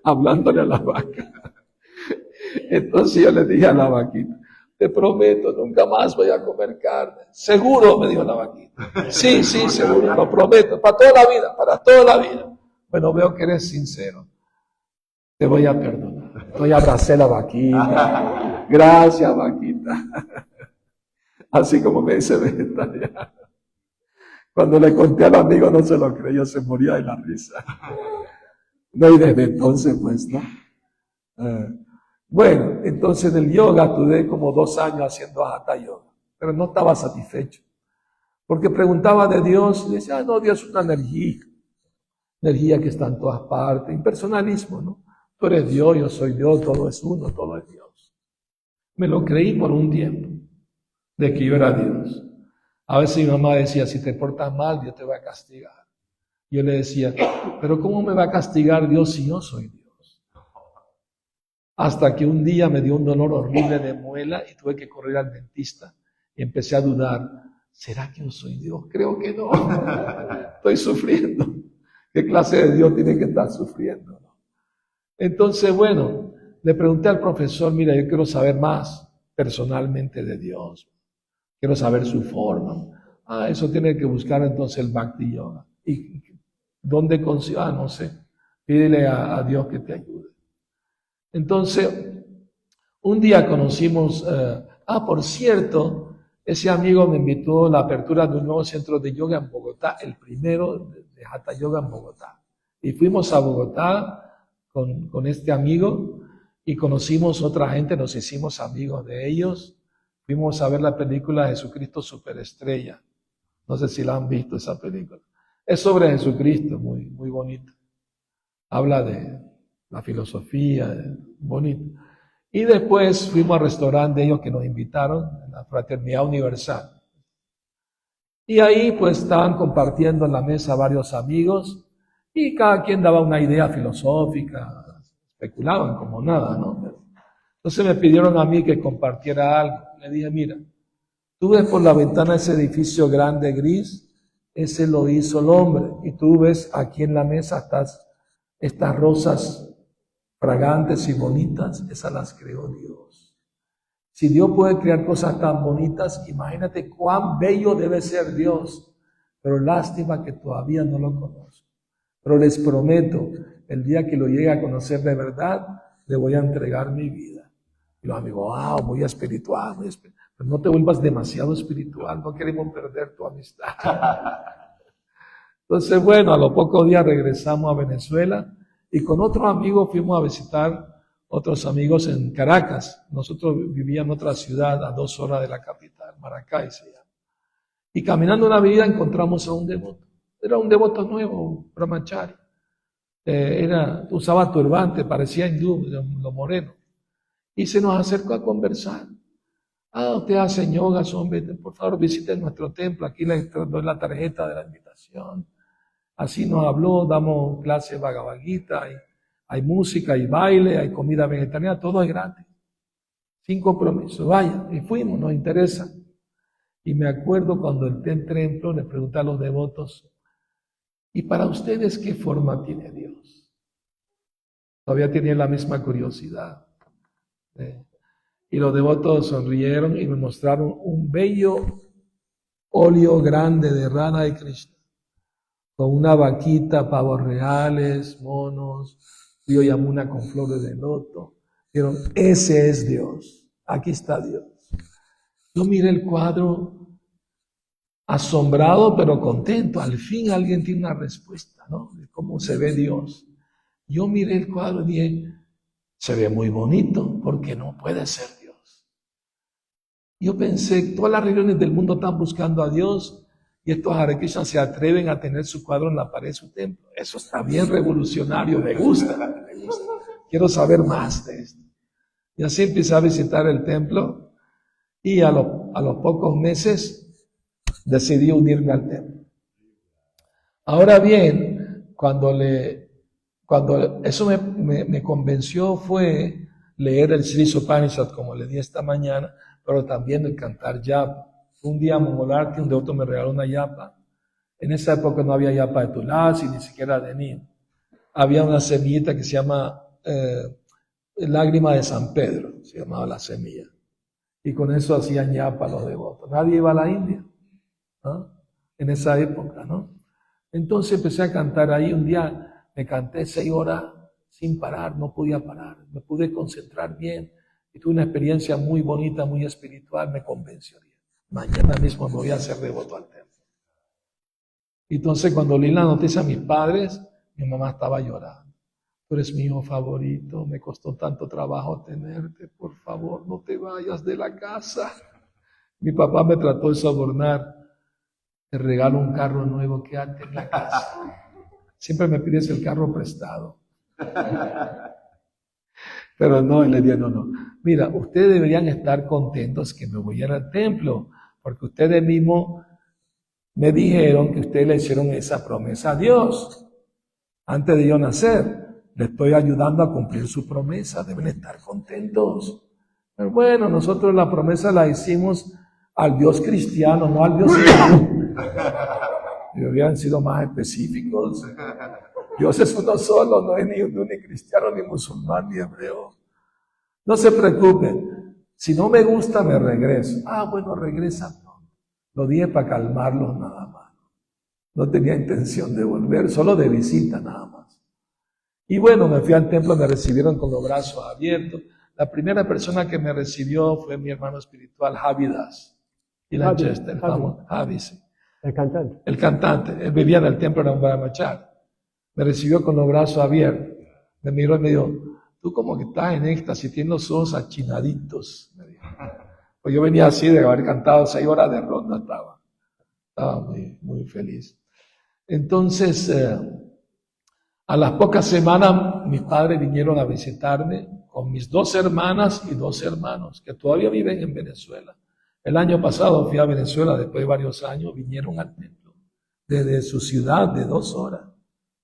hablándole a la vaca. Entonces yo le dije a la vaquita, te prometo, nunca más voy a comer carne. ¿Seguro? Me dijo la vaquita. Sí, seguro, lo prometo, para toda la vida, para toda la vida. Bueno, veo que eres sincero. Te voy a perdonar. Entonces abracé la vaquita. Gracias, vaquita. Así como me dice vegetariano. Cuando le conté al amigo no se lo creyó, se moría de la risa. No, y desde entonces pues, ¿no? Bueno, entonces del yoga duré como 2 años haciendo hatha yoga, pero no estaba satisfecho. Porque preguntaba de Dios y decía, no, Dios es una energía que está en todas partes, impersonalismo, ¿no? Tú eres Dios, yo soy Dios, todo es uno, todo es Dios. Me lo creí por un tiempo, de que yo era Dios. A veces mi mamá decía, si te portas mal, Dios te va a castigar. Yo le decía, pero ¿cómo me va a castigar Dios si yo soy Dios? Hasta que un día me dio un dolor horrible de muela y tuve que correr al dentista y empecé a dudar, ¿será que yo soy Dios? Creo que no. Estoy sufriendo. ¿Qué clase de Dios tiene que estar sufriendo? Entonces, bueno, le pregunté al profesor, mira, yo quiero saber más personalmente de Dios. Quiero saber su forma. Eso tiene que buscar entonces el Bhakti Yoga. ¿Y dónde consigo? No sé. Pídele a Dios que te ayude. Entonces, un día conocimos, por cierto, ese amigo me invitó a la apertura de un nuevo centro de yoga en Bogotá, el primero de Hatha Yoga en Bogotá. Y fuimos a Bogotá con este amigo y conocimos otra gente, nos hicimos amigos de ellos. Fuimos a ver la película Jesucristo Superestrella. No sé si la han visto esa película. Es sobre Jesucristo, muy, muy bonito. Habla de la filosofía, bonito. Y después fuimos al restaurante de ellos que nos invitaron, en la Fraternidad Universal. Y ahí pues estaban compartiendo en la mesa varios amigos y cada quien daba una idea filosófica, especulaban como nada, ¿no? Entonces me pidieron a mí que compartiera algo. Le dije, mira, Tú ves por la ventana ese edificio grande gris, ese lo hizo el hombre. Y tú ves aquí en la mesa estas rosas fragantes y bonitas, esas las creó Dios. Si Dios puede crear cosas tan bonitas, imagínate cuán bello debe ser Dios. Pero lástima que todavía no lo conozco. Pero les prometo, el día que lo llegue a conocer de verdad, le voy a entregar mi vida. Y los amigos, wow, muy espiritual, muy espiritual. Pero no te vuelvas demasiado espiritual, no queremos perder tu amistad. Entonces, bueno, a los pocos días regresamos a Venezuela y con otros amigos fuimos a visitar otros amigos en Caracas. Nosotros vivíamos en otra ciudad a 2 horas de la capital, Maracay se llama. Y caminando una avenida encontramos a un devoto. Era un devoto nuevo, brahmachari. Usaba turbante, parecía hindú, lo moreno. Y se nos acercó a conversar. Usted hace yoga, hombre, por favor visite nuestro templo. Aquí les doy la tarjeta de la invitación. Así nos habló, damos clases de Bhagavad Gita, hay música, hay baile, hay comida vegetariana, todo es gratis. Sin compromiso, vaya, y fuimos, nos interesa. Y me acuerdo cuando entré en templo, le pregunté a los devotos, ¿y para ustedes qué forma tiene Dios? Todavía tenía la misma curiosidad. Y los devotos sonrieron y me mostraron un bello óleo grande de Radha y Krishna, con una vaquita, pavos reales, monos, río Yamuna con flores de loto. Dijeron, ese es Dios, aquí está Dios. Yo miré el cuadro asombrado pero contento. Al fin alguien tiene una respuesta, ¿no? De cómo se ve Dios. Yo miré el cuadro y dije, se ve muy bonito, porque no puede ser Dios. Yo pensé, todas las religiones del mundo están buscando a Dios y estos Hare Krishna se atreven a tener su cuadro en la pared de su templo. Eso está bien revolucionario, me gusta. Quiero saber más de esto. Y así empecé a visitar el templo y a los pocos meses decidí unirme al templo. Ahora bien, cuando eso me convenció fue leer el Sri Upanishad como le di esta mañana, pero también el cantar yapa. Un día Mongolarti, un devoto me regaló una yapa. En esa época no había yapa de tulasi, ni siquiera de neem. Había una semillita que se llama lágrima de San Pedro, se llamaba la semilla. Y con eso hacían yapa los devotos. Nadie iba a la India, ¿no? En esa época, ¿no? Entonces empecé a cantar ahí. Un día me canté 6 horas sin parar, no podía parar. Me pude concentrar bien y tuve una experiencia muy bonita, muy espiritual. Me convenció. Mañana mismo me voy a hacer devoto al templo. Entonces cuando leí la noticia a mis padres, mi mamá estaba llorando. Tú eres mi hijo favorito, me costó tanto trabajo tenerte, por favor no te vayas de la casa. Mi papá me trató de sobornar, te regalo un carro nuevo, quédate en la casa. Siempre me pides el carro prestado. Pero no, y le dije, no. Mira, ustedes deberían estar contentos que me voy a ir al templo, porque ustedes mismos me dijeron que ustedes le hicieron esa promesa a Dios antes de yo nacer. Le estoy ayudando a cumplir su promesa, deben estar contentos. Pero bueno, nosotros la promesa la hicimos al Dios cristiano, no al Dios hindú. Deberían sido más específicos. Dios es uno solo, no es ni hindú, ni cristiano, ni musulmán, ni hebreo. No se preocupen. Si no me gusta, me regreso. Bueno, regresa. Lo dije para calmarlos nada más. No tenía intención de volver, solo de visita nada más. Y bueno, me fui al templo, me recibieron con los brazos abiertos. La primera persona que me recibió fue mi hermano espiritual, Javi Das. Y Lanchester, el famoso Javi, sí. El cantante. El cantante. Él vivía en el templo, era un brahmachari. Me recibió con los brazos abiertos. Me miró y me dijo, tú como que estás en éxtasis, tienes los ojos achinaditos. Me dijo. Pues yo venía así de haber cantado 6 horas de ronda, estaba muy, muy feliz. Entonces, a las pocas semanas, mis padres vinieron a visitarme con mis 2 hermanas y 2 hermanos, que todavía viven en Venezuela. El año pasado fui a Venezuela, después de varios años, vinieron al templo, desde su ciudad de 2 horas.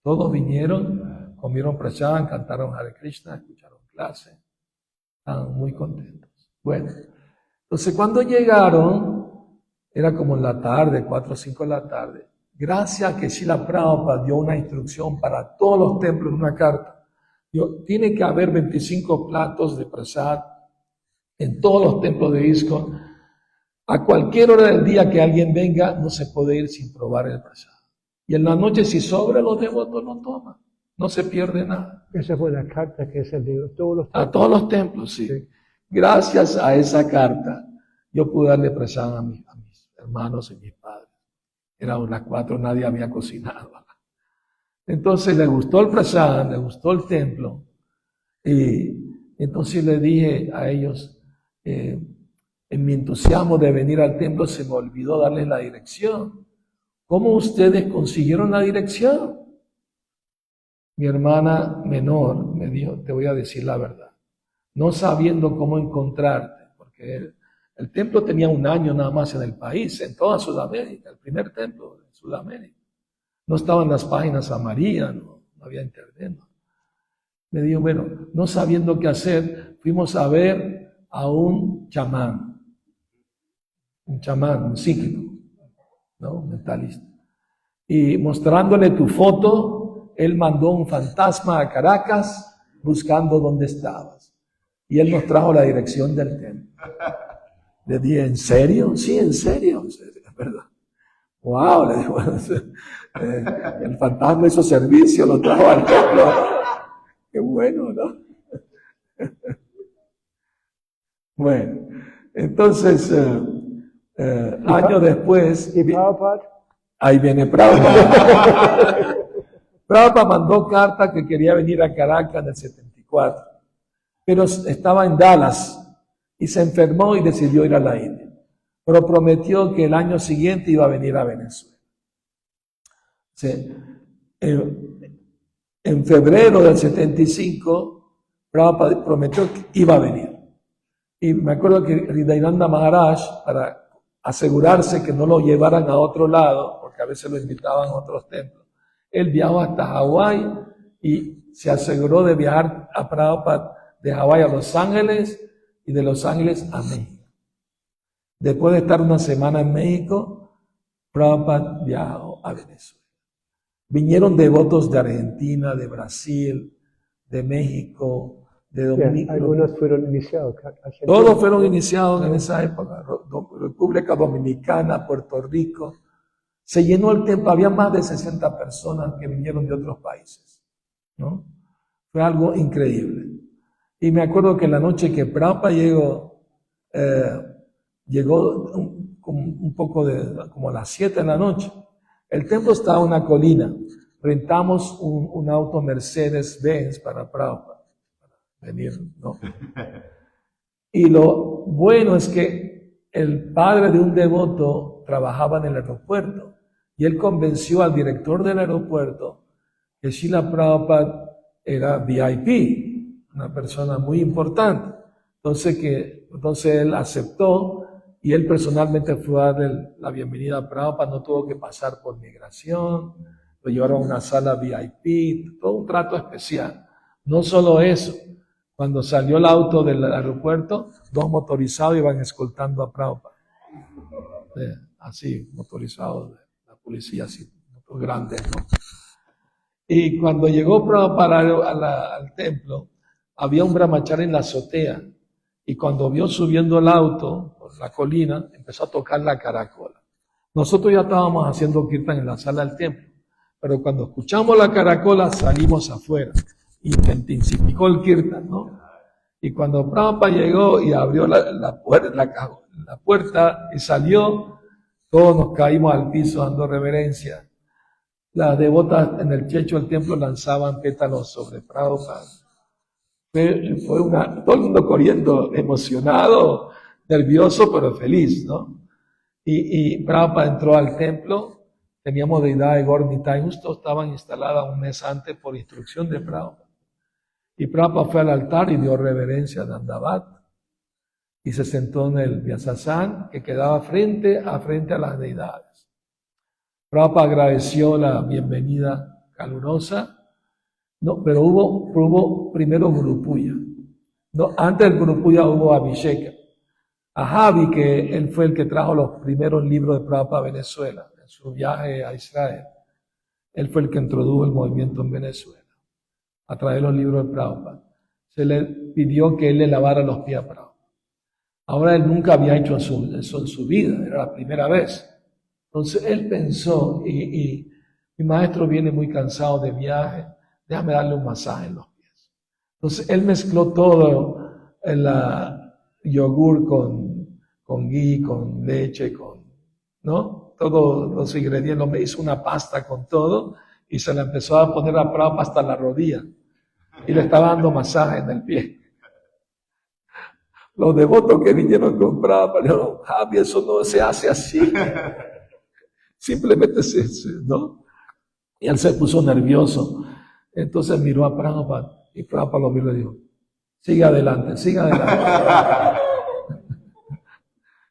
Todos vinieron, comieron prasad, cantaron Hare Krishna, escucharon clase. Estaban muy contentos. Bueno, entonces cuando llegaron, era como en la tarde, 4 o 5 de la tarde. Gracias a que Srila Prabhupada dio una instrucción para todos los templos en una carta. Tiene que haber 25 platos de prasad en todos los templos de ISKCON. A cualquier hora del día que alguien venga, no se puede ir sin probar el prasad. Y en la noche, si sobra, los devotos lo toman. No se pierde nada. Esa fue la carta que se dio a todos los A todos los templos, sí. Gracias a esa carta, yo pude darle prasad a mis hermanos y mis padres. Eran las 4, nadie había cocinado. Entonces le gustó el prasad, le gustó el templo. Y entonces le dije a ellos, en mi entusiasmo de venir al templo se me olvidó darles la dirección. ¿Cómo ustedes consiguieron la dirección? Mi hermana menor me dijo, te voy a decir la verdad, no sabiendo cómo encontrarte, porque el templo tenía 1 año nada más en el país, en toda Sudamérica, el primer templo de Sudamérica. No estaban las páginas amarillas, no había internet. No. Me dijo, bueno, no sabiendo qué hacer, fuimos a ver a un chamán, un psíquico, ¿no? Un mentalista. Y mostrándole tu foto, él mandó un fantasma a Caracas buscando dónde estabas. Y él nos trajo la dirección del templo. Le dije, ¿en serio? Sí, en serio, es verdad. Wow, le digo, el fantasma hizo servicio, lo trajo al templo. Qué bueno, ¿no? Bueno, entonces, años después, ¿Y Prabhupada? ahí viene Prabhupada. Prabhupada mandó carta que quería venir a Caracas en el 74, pero estaba en Dallas y se enfermó y decidió ir a la India. Pero prometió que el año siguiente iba a venir a Venezuela. Sí. En febrero del 75, Prabhupada prometió que iba a venir. Y me acuerdo que Hridayananda Maharaj, para asegurarse que no lo llevaran a otro lado, porque a veces lo invitaban a otros templos, él viajó hasta Hawái y se aseguró de viajar a Prabhupada de Hawái a Los Ángeles y de Los Ángeles a México. Después de estar 1 semana en México, Prabhupada viajó a Venezuela. Vinieron devotos de Argentina, de Brasil, de México, de Dominica. Algunos fueron iniciados. Todos fueron iniciados en esa época. República Dominicana, Puerto Rico. Se llenó el templo, había más de 60 personas que vinieron de otros países, ¿no? Fue algo increíble. Y me acuerdo que la noche que Prabhupada llegó un poco como a las 7 de la noche. El templo estaba en una colina. Rentamos un auto Mercedes-Benz para Prabhupada, para venir, ¿no? Y lo bueno es que el padre de un devoto trabajaba en el aeropuerto y él convenció al director del aeropuerto que Srila Prabhupada era VIP, una persona muy importante. Entonces él aceptó y él personalmente fue a darle la bienvenida a Prabhupada, no tuvo que pasar por migración, lo llevaron a una sala VIP, todo un trato especial. No solo eso, cuando salió el auto del aeropuerto, 2 motorizados iban escoltando a Prabhupada. Así, motorizados de la policía, así, muy grandes, ¿no? Y cuando llegó Prabhupada al templo, había un brahmachari en la azotea, y cuando vio subiendo el auto por la colina, empezó a tocar la caracola. Nosotros ya estábamos haciendo kirtan en la sala del templo, pero cuando escuchamos la caracola salimos afuera, y se intensificó el kirtan, ¿no? Y cuando Prabhupada llegó y abrió la puerta y salió, todos nos caímos al piso dando reverencia. Las devotas en el techo del templo lanzaban pétalos sobre Prabhupada. Todo el mundo corriendo, emocionado, nervioso, pero feliz, ¿no? Y Prabhupada entró al templo, teníamos deidad de Gornita, y justo estaban instaladas un mes antes por instrucción de Prabhupada. Y Prabhupada fue al altar y dio reverencia a Dandavat y se sentó en el Vyasasana que quedaba frente a las deidades. Prabhupada agradeció la bienvenida calurosa, no, pero hubo primero Guru Puja. No, antes del Guru Puja hubo Abhisheka. a Javi, que él fue el que trajo los primeros libros de Prabhupada a Venezuela, en su viaje a Israel. Él fue el que introdujo el movimiento en Venezuela, a través de los libros de Prabhupada. Se le pidió que él le lavara los pies a Prabhupada. Ahora él nunca había hecho eso en su vida, era la primera vez. Entonces él pensó, y mi maestro viene muy cansado de viaje, déjame darle un masaje en los pies. Entonces él mezcló todo, el yogur con ghee, con leche, ¿no? Todos los ingredientes, me hizo una pasta con todo y se la empezó a poner a Prabhupada hasta la rodilla y le estaba dando masaje en el pie. Los devotos que vinieron con Prabhupada dijeron, Javi, eso no se hace así. Simplemente ¿no? Y él se puso nervioso. Entonces miró a Prabhupada y Prabhupada lo miró y dijo, sigue adelante, sigue adelante.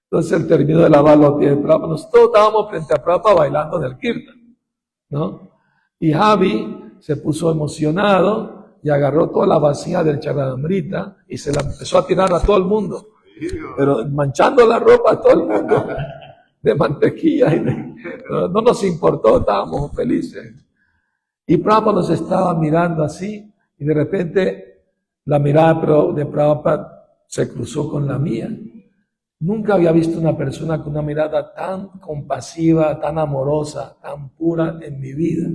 Entonces él terminó de lavar los pies de Prabhupada. Nosotros estábamos frente a Prabhupada bailando en el kirtan, ¿no? Y Javi se puso emocionado y agarró toda la vasija del Charadamrita y se la empezó a tirar a todo el mundo, pero manchando la ropa a todo el mundo de mantequilla. No nos importó, estábamos felices. Y Prabhupada nos estaba mirando así y de repente la mirada de Prabhupada se cruzó con la mía. Nunca había visto una persona con una mirada tan compasiva, tan amorosa, tan pura en mi vida.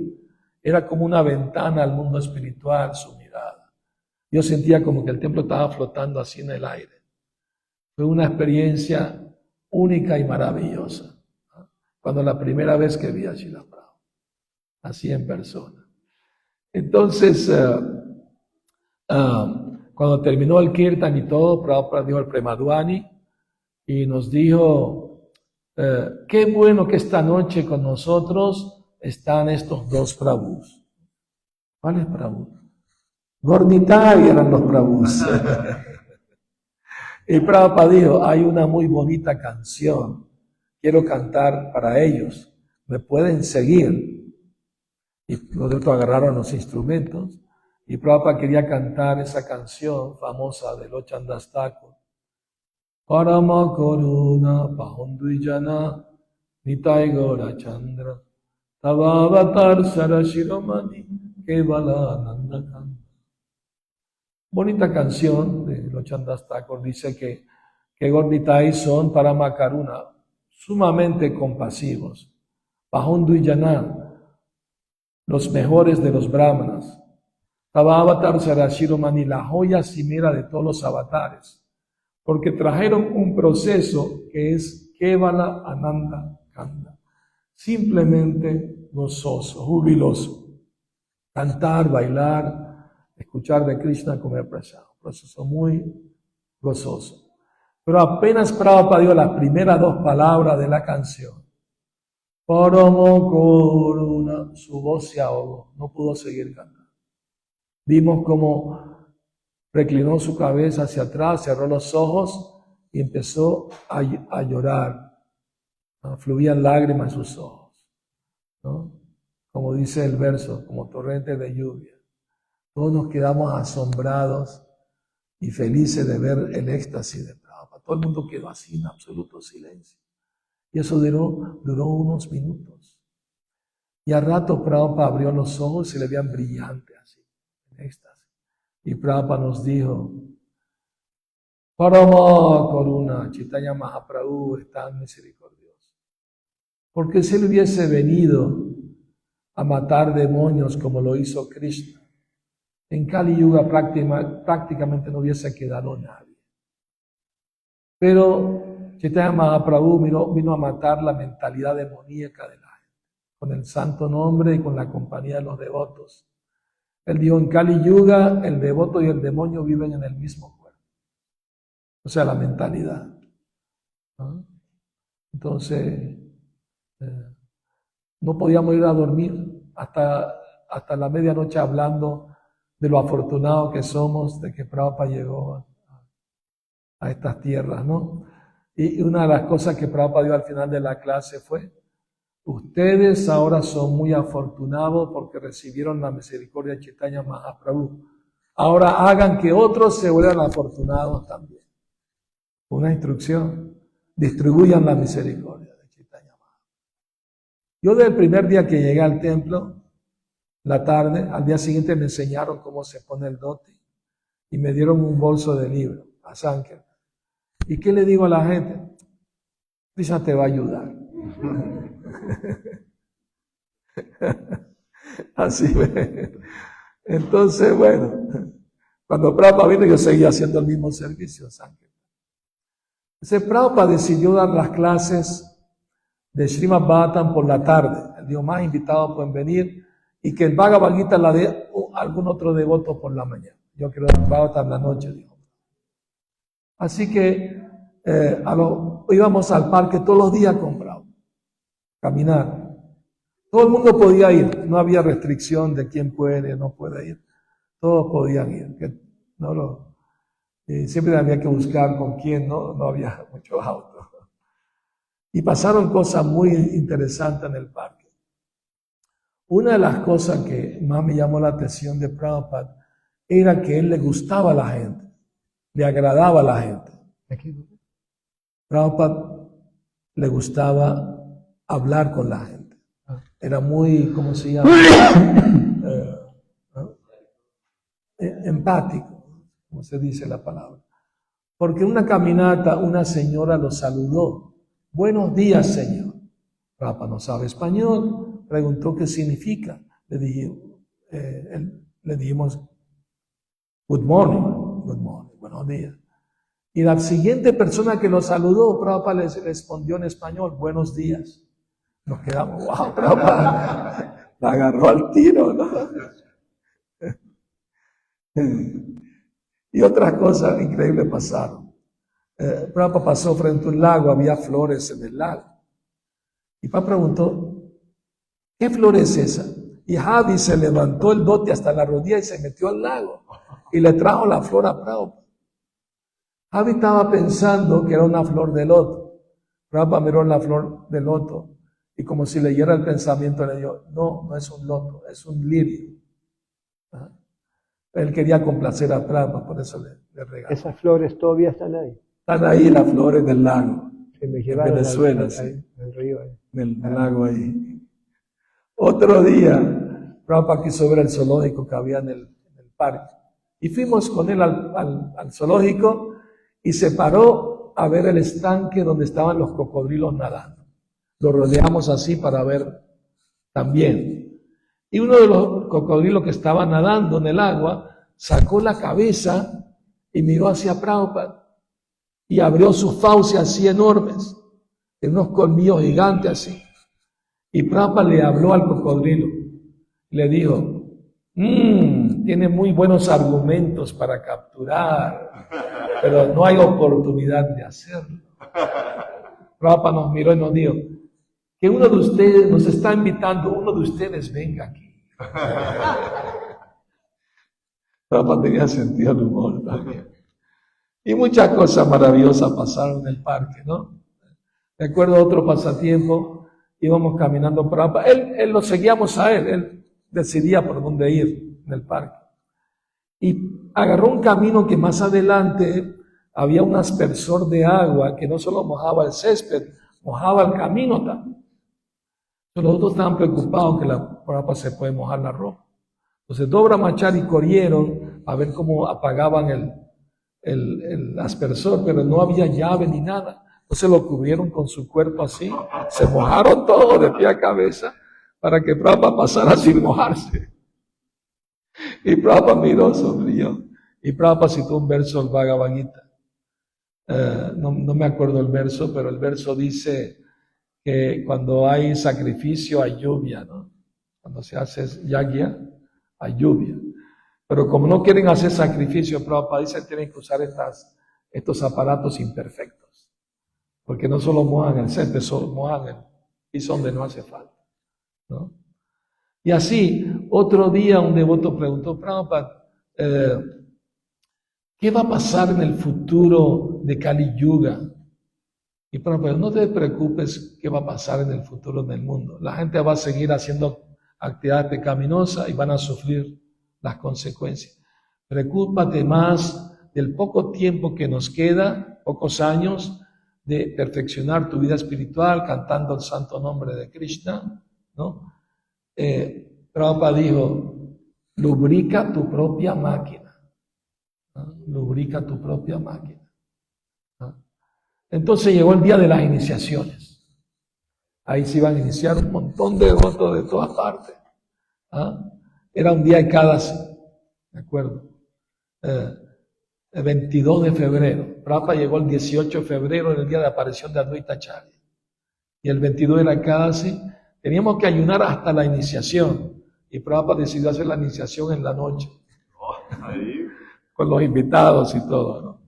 Era como una ventana al mundo espiritual, su mirada. Yo sentía como que el templo estaba flotando así en el aire. Fue una experiencia única y maravillosa. Cuando la primera vez que vi a Srila Prabhupada, así en persona. Entonces, cuando terminó el kirtan y todo, Prabhupada dijo el Premadwani y nos dijo, qué bueno que esta noche con nosotros están estos dos Prabhus. ¿Cuáles Prabhus? Gornitai eran los Prabhus. Y Prabhupada dijo, hay una muy bonita canción, quiero cantar para ellos, ¿me pueden seguir? Y los otros agarraron los instrumentos y Prabhupada quería cantar esa canción famosa de Lochandas Thakur. Parama Koruna Pahundvijana Nitai Gora Chandra Tavavatar Sarashiromani Kevala Nandakanda. Bonita canción de Lochandas Thakur, dice que Gornitai son Parama Karuna, sumamente compasivos. Pahundvijana, los mejores de los brahmanas. Tavavatar Sarashiromani, la joya cimera de todos los avatares. Porque trajeron un proceso que es Kevala Ananda Kanda, simplemente gozoso, jubiloso. Cantar, bailar, escuchar de Krishna, comer prasad, un proceso muy gozoso. Pero apenas Prabhupada dio las primeras dos palabras de la canción, Paramo Koruna, su voz se ahogó, no pudo seguir cantando. Vimos como reclinó su cabeza hacia atrás, cerró los ojos y empezó a llorar. ¿No? Fluían lágrimas en sus ojos, ¿no? Como dice el verso, como torrentes de lluvia. Todos nos quedamos asombrados y felices de ver el éxtasis de Prabhupada. Todo el mundo quedó así en absoluto silencio. Y eso duró unos minutos. Y al rato Prabhupada abrió los ojos y se le veían brillantes así, en éxtasis. Y Prabhupada nos dijo, Parama Koruna, Chaitanya Mahaprabhu es tan misericordioso. Porque si él hubiese venido a matar demonios como lo hizo Krishna, en Kali Yuga prácticamente no hubiese quedado nadie. Pero Chaitanya Mahaprabhu vino a matar la mentalidad demoníaca de la gente, con el santo nombre y con la compañía de los devotos. Él dijo, en Kali Yuga, el devoto y el demonio viven en el mismo cuerpo. O sea, la mentalidad. ¿No? Entonces, no podíamos ir a dormir hasta la medianoche hablando de lo afortunados que somos de que Prabhupada llegó a estas tierras, ¿no? Y una de las cosas que Prabhupada dio al final de la clase fue, ustedes ahora son muy afortunados porque recibieron la misericordia de Chaitanya Mahaprabhu. Ahora hagan que otros se vuelvan afortunados también. una instrucción, distribuyan la misericordia de Chaitanya Mahaprabhu. Yo desde el primer día que llegué al templo, la tarde, al día siguiente me enseñaron cómo se pone el dhoti y me dieron un bolso de libro a Sankar. ¿Y qué le digo a la gente? Krishna te va a ayudar. Así ve. Entonces, bueno, cuando Prabhupada vino, yo seguía haciendo el mismo servicio, Sankar. Entonces, Prabhupada decidió dar las clases de Srimad Bhagavatam por la tarde. Él dijo, más invitados pueden venir, y que el Bhagavad Gita la dé algún otro devoto por la mañana. Yo quiero dar Bhagavatam en la noche, dijo. Así que íbamos al parque todos los días con Prabhupada, caminar. Todo el mundo podía ir, no había restricción de quién puede o no puede ir. Todos podían ir. Siempre había que buscar con quién, no había muchos autos. Y pasaron cosas muy interesantes en el parque. Una de las cosas que más me llamó la atención de Prabhupada era que él le gustaba a la gente, le agradaba a la gente. Prabhupada le gustaba hablar con la gente. Era muy, ¿cómo se llama? Empático, como se dice la palabra. Porque en una caminata una señora lo saludó. Buenos días, señor. Prabhupada no sabe español. Preguntó qué significa. Le dijimos, good morning, buenos días. Y la siguiente persona que lo saludó, Prabhupada le respondió en español, buenos días. Nos quedamos, wow, Prabhupada la agarró al tiro, ¿no? Y otras cosas increíbles pasaron. Prabhupada pasó frente a un lago, había flores en el lago. Y Prabhupada preguntó, ¿qué flor es esa? Y Javi se levantó el dhoti hasta la rodilla y se metió al lago y le trajo la flor a Prabhupada. Javi estaba pensando que era una flor de loto. Prabhupada miró la flor de loto y como si leyera el pensamiento le dijo, no es un loto, es un lirio. Él quería complacer a Prabhupada, por eso le regaló. Esas flores todavía están ahí. Están ahí las flores del lago. Se me En llevaron Venezuela, al sí. río. Del lago ahí. Otro día, Prabhupada quiso ver el zoológico que había en el parque. Y fuimos con él al zoológico y se paró a ver el estanque donde estaban los cocodrilos nadando. Lo rodeamos así para ver también. Y uno de los cocodrilos que estaba nadando en el agua sacó la cabeza y miró hacia Prabhupada y abrió sus fauces así enormes, de unos colmillos gigantes así. Y Prabhupada le habló al cocodrilo. Le dijo, tiene muy buenos argumentos para capturar, pero no hay oportunidad de hacerlo. Prabhupada nos miró y nos dijo, que uno de ustedes nos está invitando, uno de ustedes venga aquí. Prabhupada tenía sentido del humor también. Y muchas cosas maravillosas pasaron en el parque, ¿no? Recuerdo otro pasatiempo, íbamos caminando Prabhupada, él lo seguíamos a él decidía por dónde ir en el parque. Y agarró un camino que más adelante había un aspersor de agua que no solo mojaba el césped, mojaba el camino también. Los otros estaban preocupados que la Prabhupada se puede mojar la ropa. Entonces dos brahmacharis corrieron a ver cómo apagaban el aspersor, pero no había llave ni nada. Entonces lo cubrieron con su cuerpo así, se mojaron todos de pie a cabeza para que Prabhupada pasara sin mojarse. Y Prabhupada miró, sonrió. Y Prabhupada citó un verso del Bhagavad Gita. No me acuerdo el verso, pero el verso dice que cuando hay sacrificio hay lluvia, ¿no? Cuando se hace yagya, hay lluvia. Pero como no quieren hacer sacrificio, Prabhupada dice que tienen que usar estos aparatos imperfectos. Porque no solo mojan el césped, solo mojan el piso donde no hace falta, ¿no? Y así, otro día un devoto preguntó, Prabhupada, ¿qué va a pasar en el futuro de Kali Yuga? Y Prabhupada, no te preocupes qué va a pasar en el futuro del mundo. La gente va a seguir haciendo actividades pecaminosas y van a sufrir las consecuencias. Preocúpate más del poco tiempo que nos queda pocos años de perfeccionar tu vida espiritual cantando el santo nombre de Krishna, ¿no? Prabhupada dijo, lubrica tu propia máquina, ¿no? Lubrica tu propia máquina, ¿no? Entonces llegó el día de las iniciaciones. Ahí se iban a iniciar un montón de devotos de todas partes, ¿ah? Era un día de Ekadasi, ¿de acuerdo? El 22 de febrero. Prabhupada llegó el 18 de febrero, en el día de aparición de Advaita Acharya. Y el 22 era Ekadasi. Teníamos que ayunar hasta la iniciación. Y Prabhupada decidió hacer la iniciación en la noche. Con los invitados y todo, ¿no?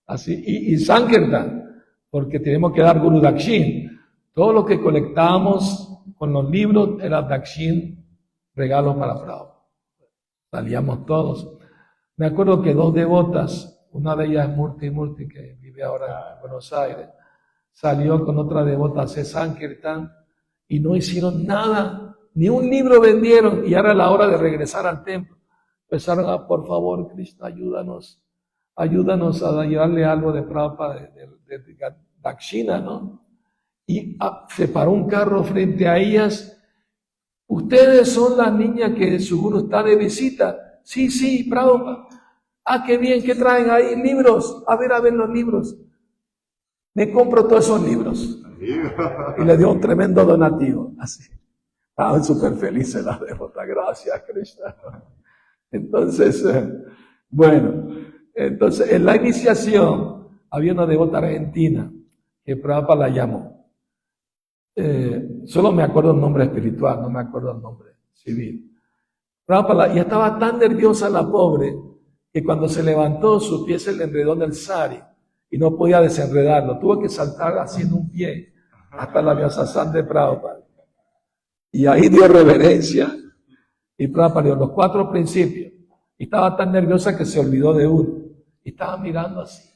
Así. Y Sankirtan, porque tenemos que dar Guru Dakshin. Todo lo que colectábamos con los libros era Dakshin, regalo para Prabhupada. Salíamos todos. Me acuerdo que dos devotas, una de ellas es Murti, que vive ahora en Buenos Aires, salió con otra devota a hacer Sankirtan y no hicieron nada, ni un libro vendieron, y ahora era la hora de regresar al templo. Empezaron a, por favor, Krishna, ayúdanos a llevarle algo de Prabhupada, de Dakshina, ¿no? Y se paró un carro frente a ellas. Ustedes son las niñas que su guru está de visita. Sí, Prabhupada. Qué bien, ¿qué traen ahí? Libros. A ver los libros. Me compro todos esos libros. Y le dio un tremendo donativo. Así. Estaban súper felices las devotas. Gracias, Krishna. Entonces, en la iniciación había una devota argentina que Prabhupada la llamó. Solo me acuerdo el nombre espiritual, no me acuerdo el nombre civil. Prabhupada, y estaba tan nerviosa la pobre que cuando se levantó su pie se le enredó en el sari y no podía desenredarlo. Tuvo que saltar haciendo un pie hasta la Vyasasana de Prabhupada. Y ahí dio reverencia. Y Prabhupada dio los 4 principios. Y estaba tan nerviosa que se olvidó de uno. Y estaba mirando así,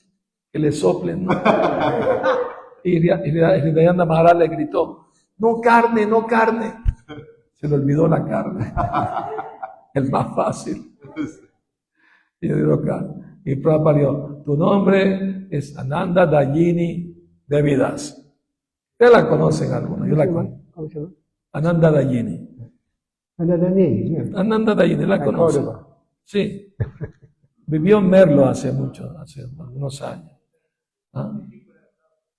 que le soplen, ¿no? Y Hridayanda Maharaj le gritó, no carne. Se le olvidó la carne. El más fácil. Y yo digo, y Prabhupada dijo, tu nombre es Ananda Dayini Devidas. Ya la conocen algunos, yo la conozco. ¿Cómo se llama? Ananda Dayini. Ananda Dayini, la conocen. Sí. Vivió en Merlo hace algunos años. ¿Ah?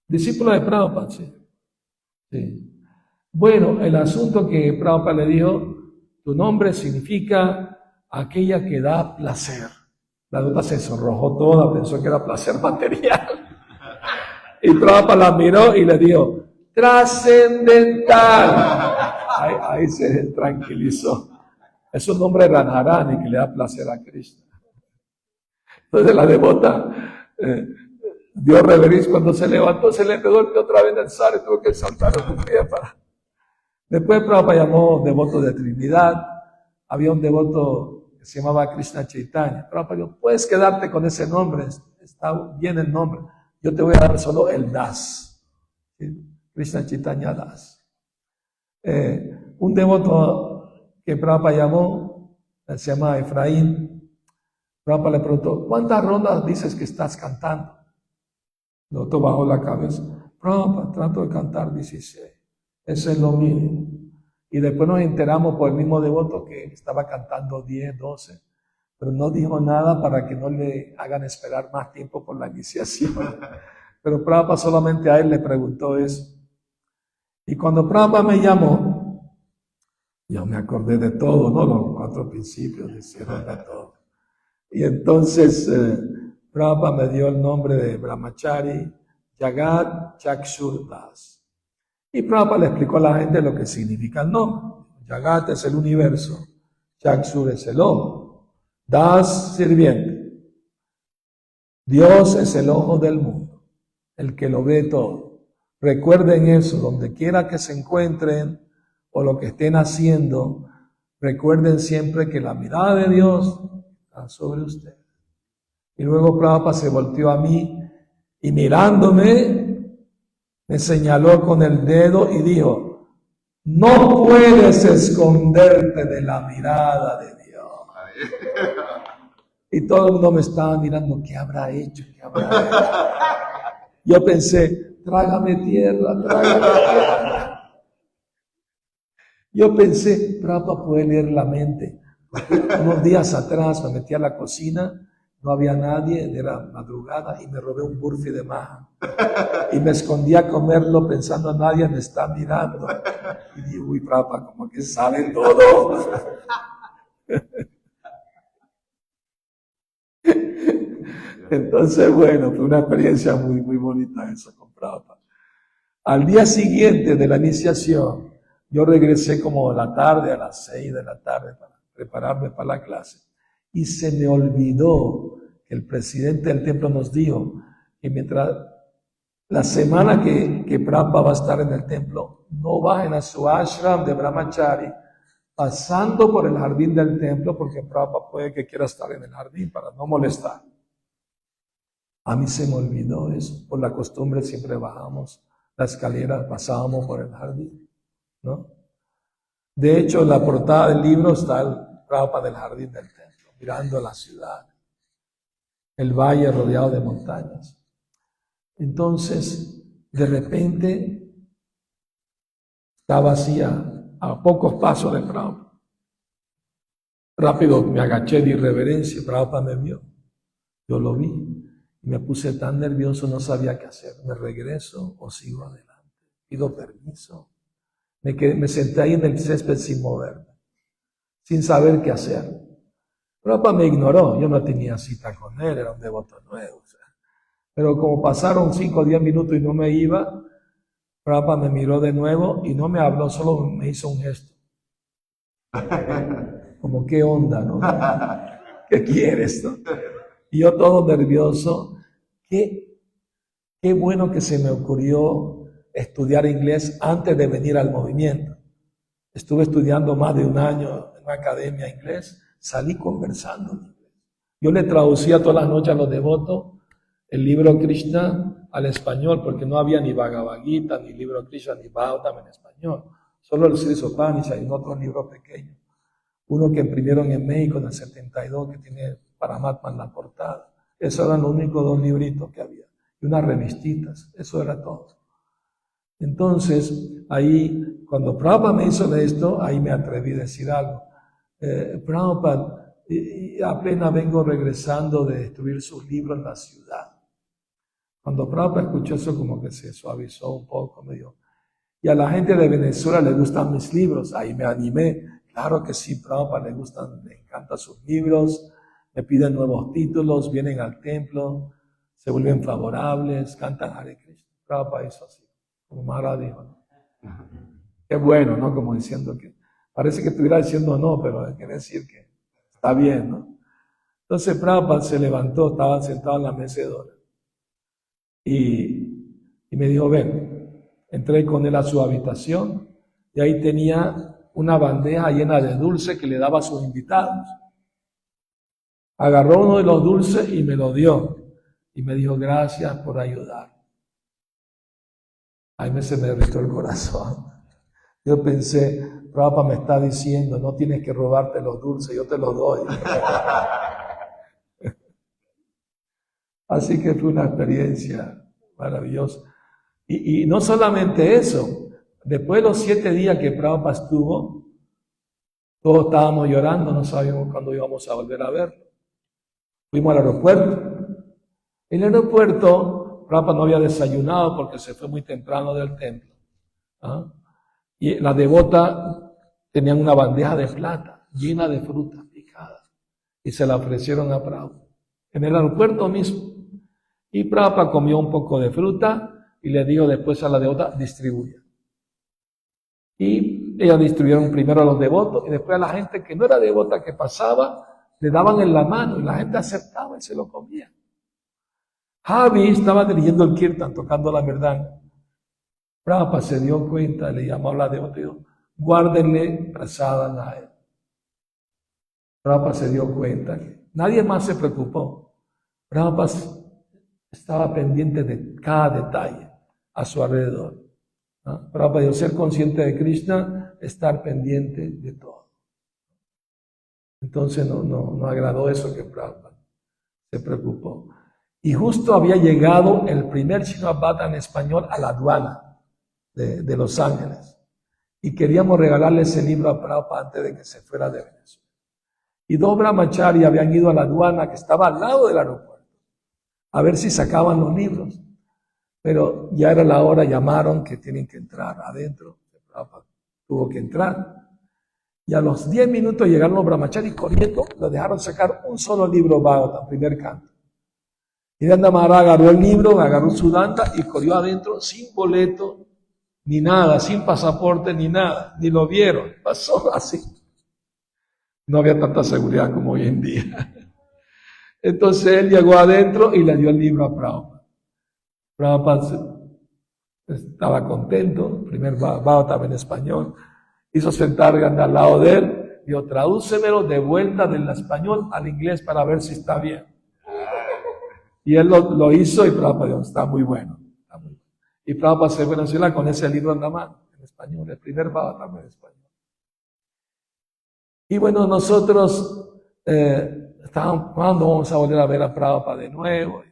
Discípulo de Prabhupada, sí. Bueno, el asunto que Prabhupada le dijo, tu nombre significa aquella que da placer. La duda se sonrojó toda, pensó que era placer material. Y Prabhupada la miró y le dijo, trascendental. Ahí se tranquilizó. Es un nombre Radharani que le da placer a Krishna. Entonces la devota dio reverencia. Cuando se levantó, se le enredó el pie otra vez en el sari, tuvo que saltar un pie para... Después Prabhupada llamó devoto de Trinidad. Había un devoto que se llamaba Krishna Chaitanya. Prabhupada dijo, puedes quedarte con ese nombre, está bien el nombre. Yo te voy a dar solo el Das. ¿Sí? Krishna Chaitanya Das. Un devoto que Prabhupada llamó, se llama Efraín. Prabhupada le preguntó, ¿cuántas rondas dices que estás cantando? El devoto bajó la cabeza. Prabhupada, trato de cantar 16. Eso es lo mínimo. Y después nos enteramos por el mismo devoto que estaba cantando 10, 12, pero no dijo nada para que no le hagan esperar más tiempo por la iniciación. Pero Prabhupada solamente a él le preguntó eso. Y cuando Prabhupada me llamó, yo me acordé de todo, ¿no? Los 4 principios, hicieron de todo. Y entonces Prabhupada me dio el nombre de Brahmachari Jagat Chakshur Das. Y Prabhupada le explicó a la gente lo que significa el nombre. Jagat es el universo, Chakshur es el ojo, Das, sirviente. Dios es el ojo del mundo, el que lo ve todo. Recuerden eso, donde quiera que se encuentren o lo que estén haciendo, recuerden siempre que la mirada de Dios está sobre ustedes. Y luego Prabhupada se volteó a mí y mirándome, me señaló con el dedo y dijo, no puedes esconderte de la mirada de Dios. Y todo el mundo me estaba mirando, ¿qué habrá hecho? ¿Qué habrá hecho? Yo pensé, trágame tierra, trágame tierra. Yo pensé, Prabhupada puede leer la mente. Unos días atrás me metí a la cocina, no había nadie, era madrugada y me robé un burfi de maja. Y me escondí a comerlo pensando, nadie me está mirando. Y dije, uy, Prabhupada, como que sabe todo. Entonces, bueno, fue una experiencia muy, muy bonita eso con Prabhupada. Al día siguiente de la iniciación, yo regresé como a la tarde, a las 6 de la tarde, para prepararme para la clase. Y se me olvidó que el presidente del templo nos dijo que mientras la semana que Prabhupada va a estar en el templo, no bajen a su ashram de Brahmachari, pasando por el jardín del templo, porque Prabhupada puede que quiera estar en el jardín para no molestar. A mí se me olvidó eso. Por la costumbre siempre bajamos la escalera, pasábamos por el jardín, ¿no? De hecho, en la portada del libro está el Prabhupada del jardín del templo, mirando la ciudad, el valle rodeado de montañas. Entonces, de repente, estaba así a pocos pasos de Prabhupada. Rápido me agaché de irreverencia, Prabhupada me vio. Yo lo vi. Y me puse tan nervioso, no sabía qué hacer. ¿Me regreso o sigo adelante? Pido permiso. Me senté ahí en el césped sin moverme, sin saber qué hacer. Prabhupada me ignoró. Yo no tenía cita con él, era un devoto nuevo. O sea. Pero como pasaron 5 o 10 minutos y no me iba, Prabhupada me miró de nuevo y no me habló, solo me hizo un gesto. Como, ¿qué onda, no? ¿Qué quieres, no? Y yo todo nervioso. Qué bueno que se me ocurrió estudiar inglés antes de venir al movimiento. Estuve estudiando más de 1 año en una academia de inglés, salí conversando en inglés. Yo le traducía todas las noches a los devotos el libro Krishna al español, porque no había ni Bhagavad Gita, ni libro Krishna, ni Bhagavatam en español. Solo el Sri Upanishad y otro libro pequeño. Uno que imprimieron en México en el 72, que tiene Paramatma en la portada. Esos eran los únicos 2 libritos que había. Y unas revistitas. Eso era todo. Entonces, ahí, cuando Prabhupada me hizo esto, ahí me atreví a decir algo. Prabhupada, apenas vengo regresando de destruir sus libros en la ciudad. Cuando Prabhupada escuchó eso, como que se suavizó un poco, me dijo, y a la gente de Venezuela le gustan mis libros. Ahí me animé. Claro que sí, Prabhupada le encantan sus libros, me piden nuevos títulos, vienen al templo, se vuelven favorables, cantan Hare Krishna. Prabhupada hizo así, como Maharaj dijo, ¿no? Qué bueno, ¿no? Como diciendo que, parece que estuviera diciendo no, pero quiere decir que está bien, ¿no? Entonces Prabhupada se levantó, estaba sentado en la mecedora y me dijo, ven. Entré con él a su habitación y ahí tenía una bandeja llena de dulce que le daba a sus invitados. Agarró uno de los dulces y me lo dio. Y me dijo, gracias por ayudar. Ahí se me derritió el corazón. Yo pensé, Prabhupada me está diciendo, no tienes que robarte los dulces, yo te los doy. Así que fue una experiencia maravillosa. Y no solamente eso, después de los 7 días que Prabhupada estuvo, todos estábamos llorando, no sabíamos cuándo íbamos a volver a verlo. Fuimos al aeropuerto. En el aeropuerto, Prabhupada no había desayunado porque se fue muy temprano del templo. ¿Ah? Y las devotas tenían una bandeja de plata llena de frutas picadas y se la ofrecieron a Prabhupada en el aeropuerto mismo. Y Prabhupada comió un poco de fruta y le dijo después a la devota, distribuya. Y ellas distribuyeron primero a los devotos y después a la gente que no era devota, que pasaba, le daban en la mano y la gente aceptaba y se lo comía. Javi estaba dirigiendo el kirtan, tocando la verdad. Prabhupada se dio cuenta, le llamó a la devota y dijo, guárdenle prasadam a él. Prabhupada se dio cuenta que nadie más se preocupó. Prabhupada estaba pendiente de cada detalle a su alrededor. ¿No? Prabhupada dijo, ser consciente de Krishna, estar pendiente de todo. Entonces no agradó eso que Prabhupada se preocupó. Y justo había llegado el primer Srimad Bhagavatam en español a la aduana de Los Ángeles. Y queríamos regalarle ese libro a Prabhupada antes de que se fuera de Venezuela. Y dos brahmacharis habían ido a la aduana que estaba al lado del aeropuerto a ver si sacaban los libros. Pero ya era la hora, llamaron que tienen que entrar adentro. Prabhupada tuvo que entrar. Y a los 10 minutos llegaron los brahmacharis corriendo, lo dejaron sacar un solo libro Bhagavatam, primer canto. Y Nanda Maharaj agarró el libro, agarró su danda y corrió adentro sin boleto, ni nada, sin pasaporte, ni nada, ni lo vieron. Pasó así. No había tanta seguridad como hoy en día. Entonces él llegó adentro y le dio el libro a Prabhupada. Prabhupada estaba contento, primer Bhagavatam en español. Hizo sentar al lado de él, dijo, tradúcemelo de vuelta del español al inglés para ver si está bien. Y él lo hizo y Prabhupada dijo, está muy bueno. Está muy bueno. Y Prabhupada se fue a Venezuela con ese libro en la mano, en español, el primer Bhagavatam en español. Y bueno, nosotros estábamos, ¿cuándo vamos a volver a ver a Prabhupada de nuevo?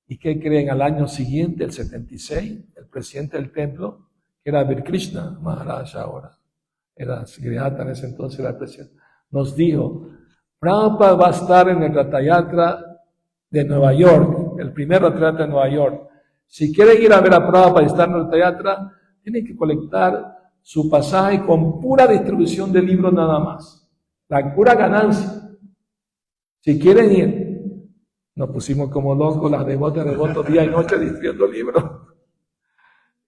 ¿Y qué creen? Al año siguiente, el 76, el presidente del templo, que era Vir Krishna Maharaj ahora, era Srihata en ese entonces, era el presidente, nos dijo, Prabhupada va a estar en el Ratha Yatra de Nueva York, el primer Ratha Yatra de Nueva York. Si quieren ir a ver a Prabhupada y estar en el Ratha Yatra, tienen que colectar su pasaje con pura distribución de libros nada más. La pura ganancia. Si quieren ir, nos pusimos como locos, las devotas día y noche distribuyendo libros.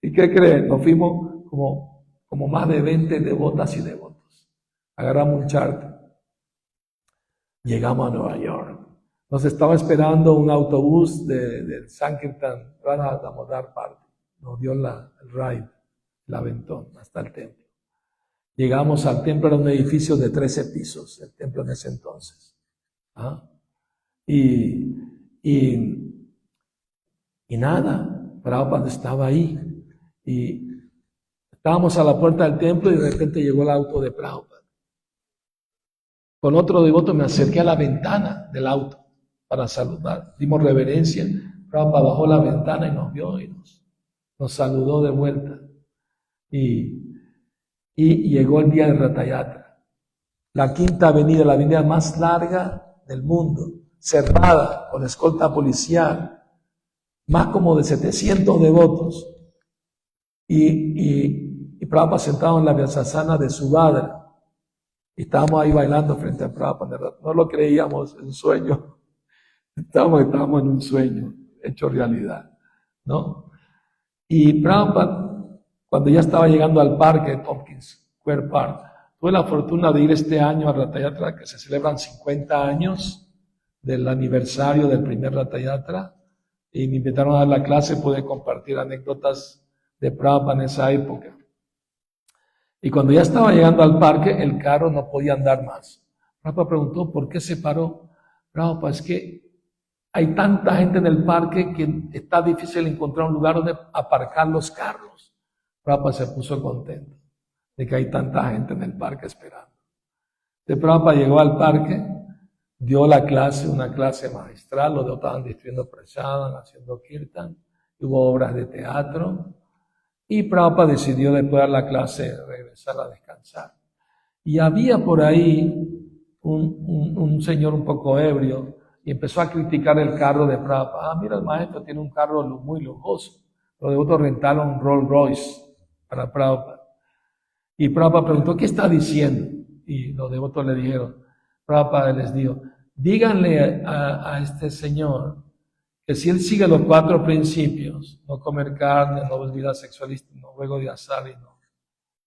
¿Y qué creen? Nos fuimos como más de 20 devotas y devotos. Agarramos un charter. Llegamos a Nueva York. Nos estaba esperando un autobús del Sankirtan Radha Damodar Party. Nos dio el ride, el aventón hasta el templo. Llegamos al templo, era un edificio de 13 pisos, el templo en ese entonces. ¿Ah? Y nada, Prabhupada estaba ahí. Y estábamos a la puerta del templo y de repente llegó el auto de Prabhupada. Con otro devoto me acerqué a la ventana del auto para saludar. Dimos reverencia. Prabhupada bajó la ventana y nos vio y nos saludó de vuelta. Y llegó el día de Ratha Yatra. La quinta avenida, la avenida más larga del mundo, cerrada con escolta policial, más como de 700 devotos. Y Prabhupada sentado en la Vyasasana de Subhadra. Y estábamos ahí bailando frente a Prabhupada. No lo creíamos en sueño. Estábamos en un sueño hecho realidad, ¿no? Y Prabhupada, cuando ya estaba llegando al parque, Tompkins Square Park, tuve la fortuna de ir este año a Ratha Yatra, que se celebran 50 años del aniversario del primer Ratha Yatra, y me invitaron a dar la clase, pude compartir anécdotas de Prabhupada en esa época. Y cuando ya estaba llegando al parque, el carro no podía andar más. Prabhupada preguntó, ¿por qué se paró? Prabhupada, es que hay tanta gente en el parque que está difícil encontrar un lugar donde aparcar los carros. Prabhupada se puso contento de que hay tanta gente en el parque esperando. Entonces Prabhupada llegó al parque, dio la clase, una clase magistral, los dos estaban distribuyendo prasadam, haciendo kirtan, hubo obras de teatro, y Prabhupada decidió después de dar la clase regresar a descansar. Y había por ahí un señor un poco ebrio y empezó a criticar el carro de Prabhupada. Ah, mira, el maestro tiene un carro muy lujoso. Los devotos rentaron un Rolls Royce para Prabhupada. Y Prabhupada preguntó, ¿qué está diciendo? Y los devotos le dijeron, Prabhupada les dijo, díganle a este señor que si él sigue los 4 principios, no comer carne, no vida sexualista, no juego de azar y no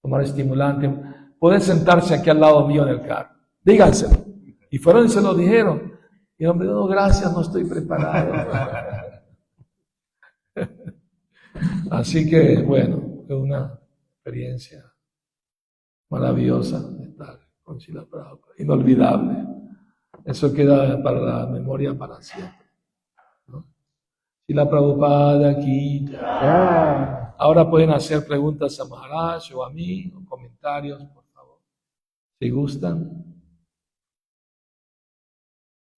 tomar estimulante, puede sentarse aquí al lado mío en el carro. Díganselo. Y fueron y se lo dijeron. Y el hombre, no, gracias, no estoy preparado. Así que, bueno, fue una experiencia maravillosa estar con Srila Prabhupada, inolvidable. Eso queda para la memoria para siempre, ¿no? Srila Prabhupada aquí. Yeah. Ahora pueden hacer preguntas a Maharaj o a mí, o comentarios, por favor, si gustan.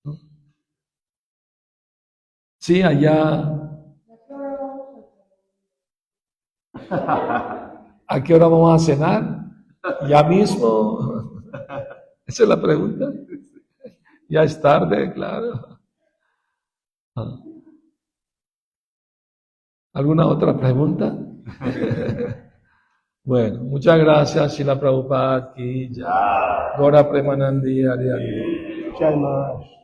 ¿No? Sí, allá. ¿A qué hora vamos a cenar? ¿Ya mismo? Esa es la pregunta. Ya es tarde, claro. ¿Alguna otra pregunta? Bueno, muchas gracias, Srila Prabhupada, aquí ya. Gora Premanandi, Hari Hari. Jai Maharaj.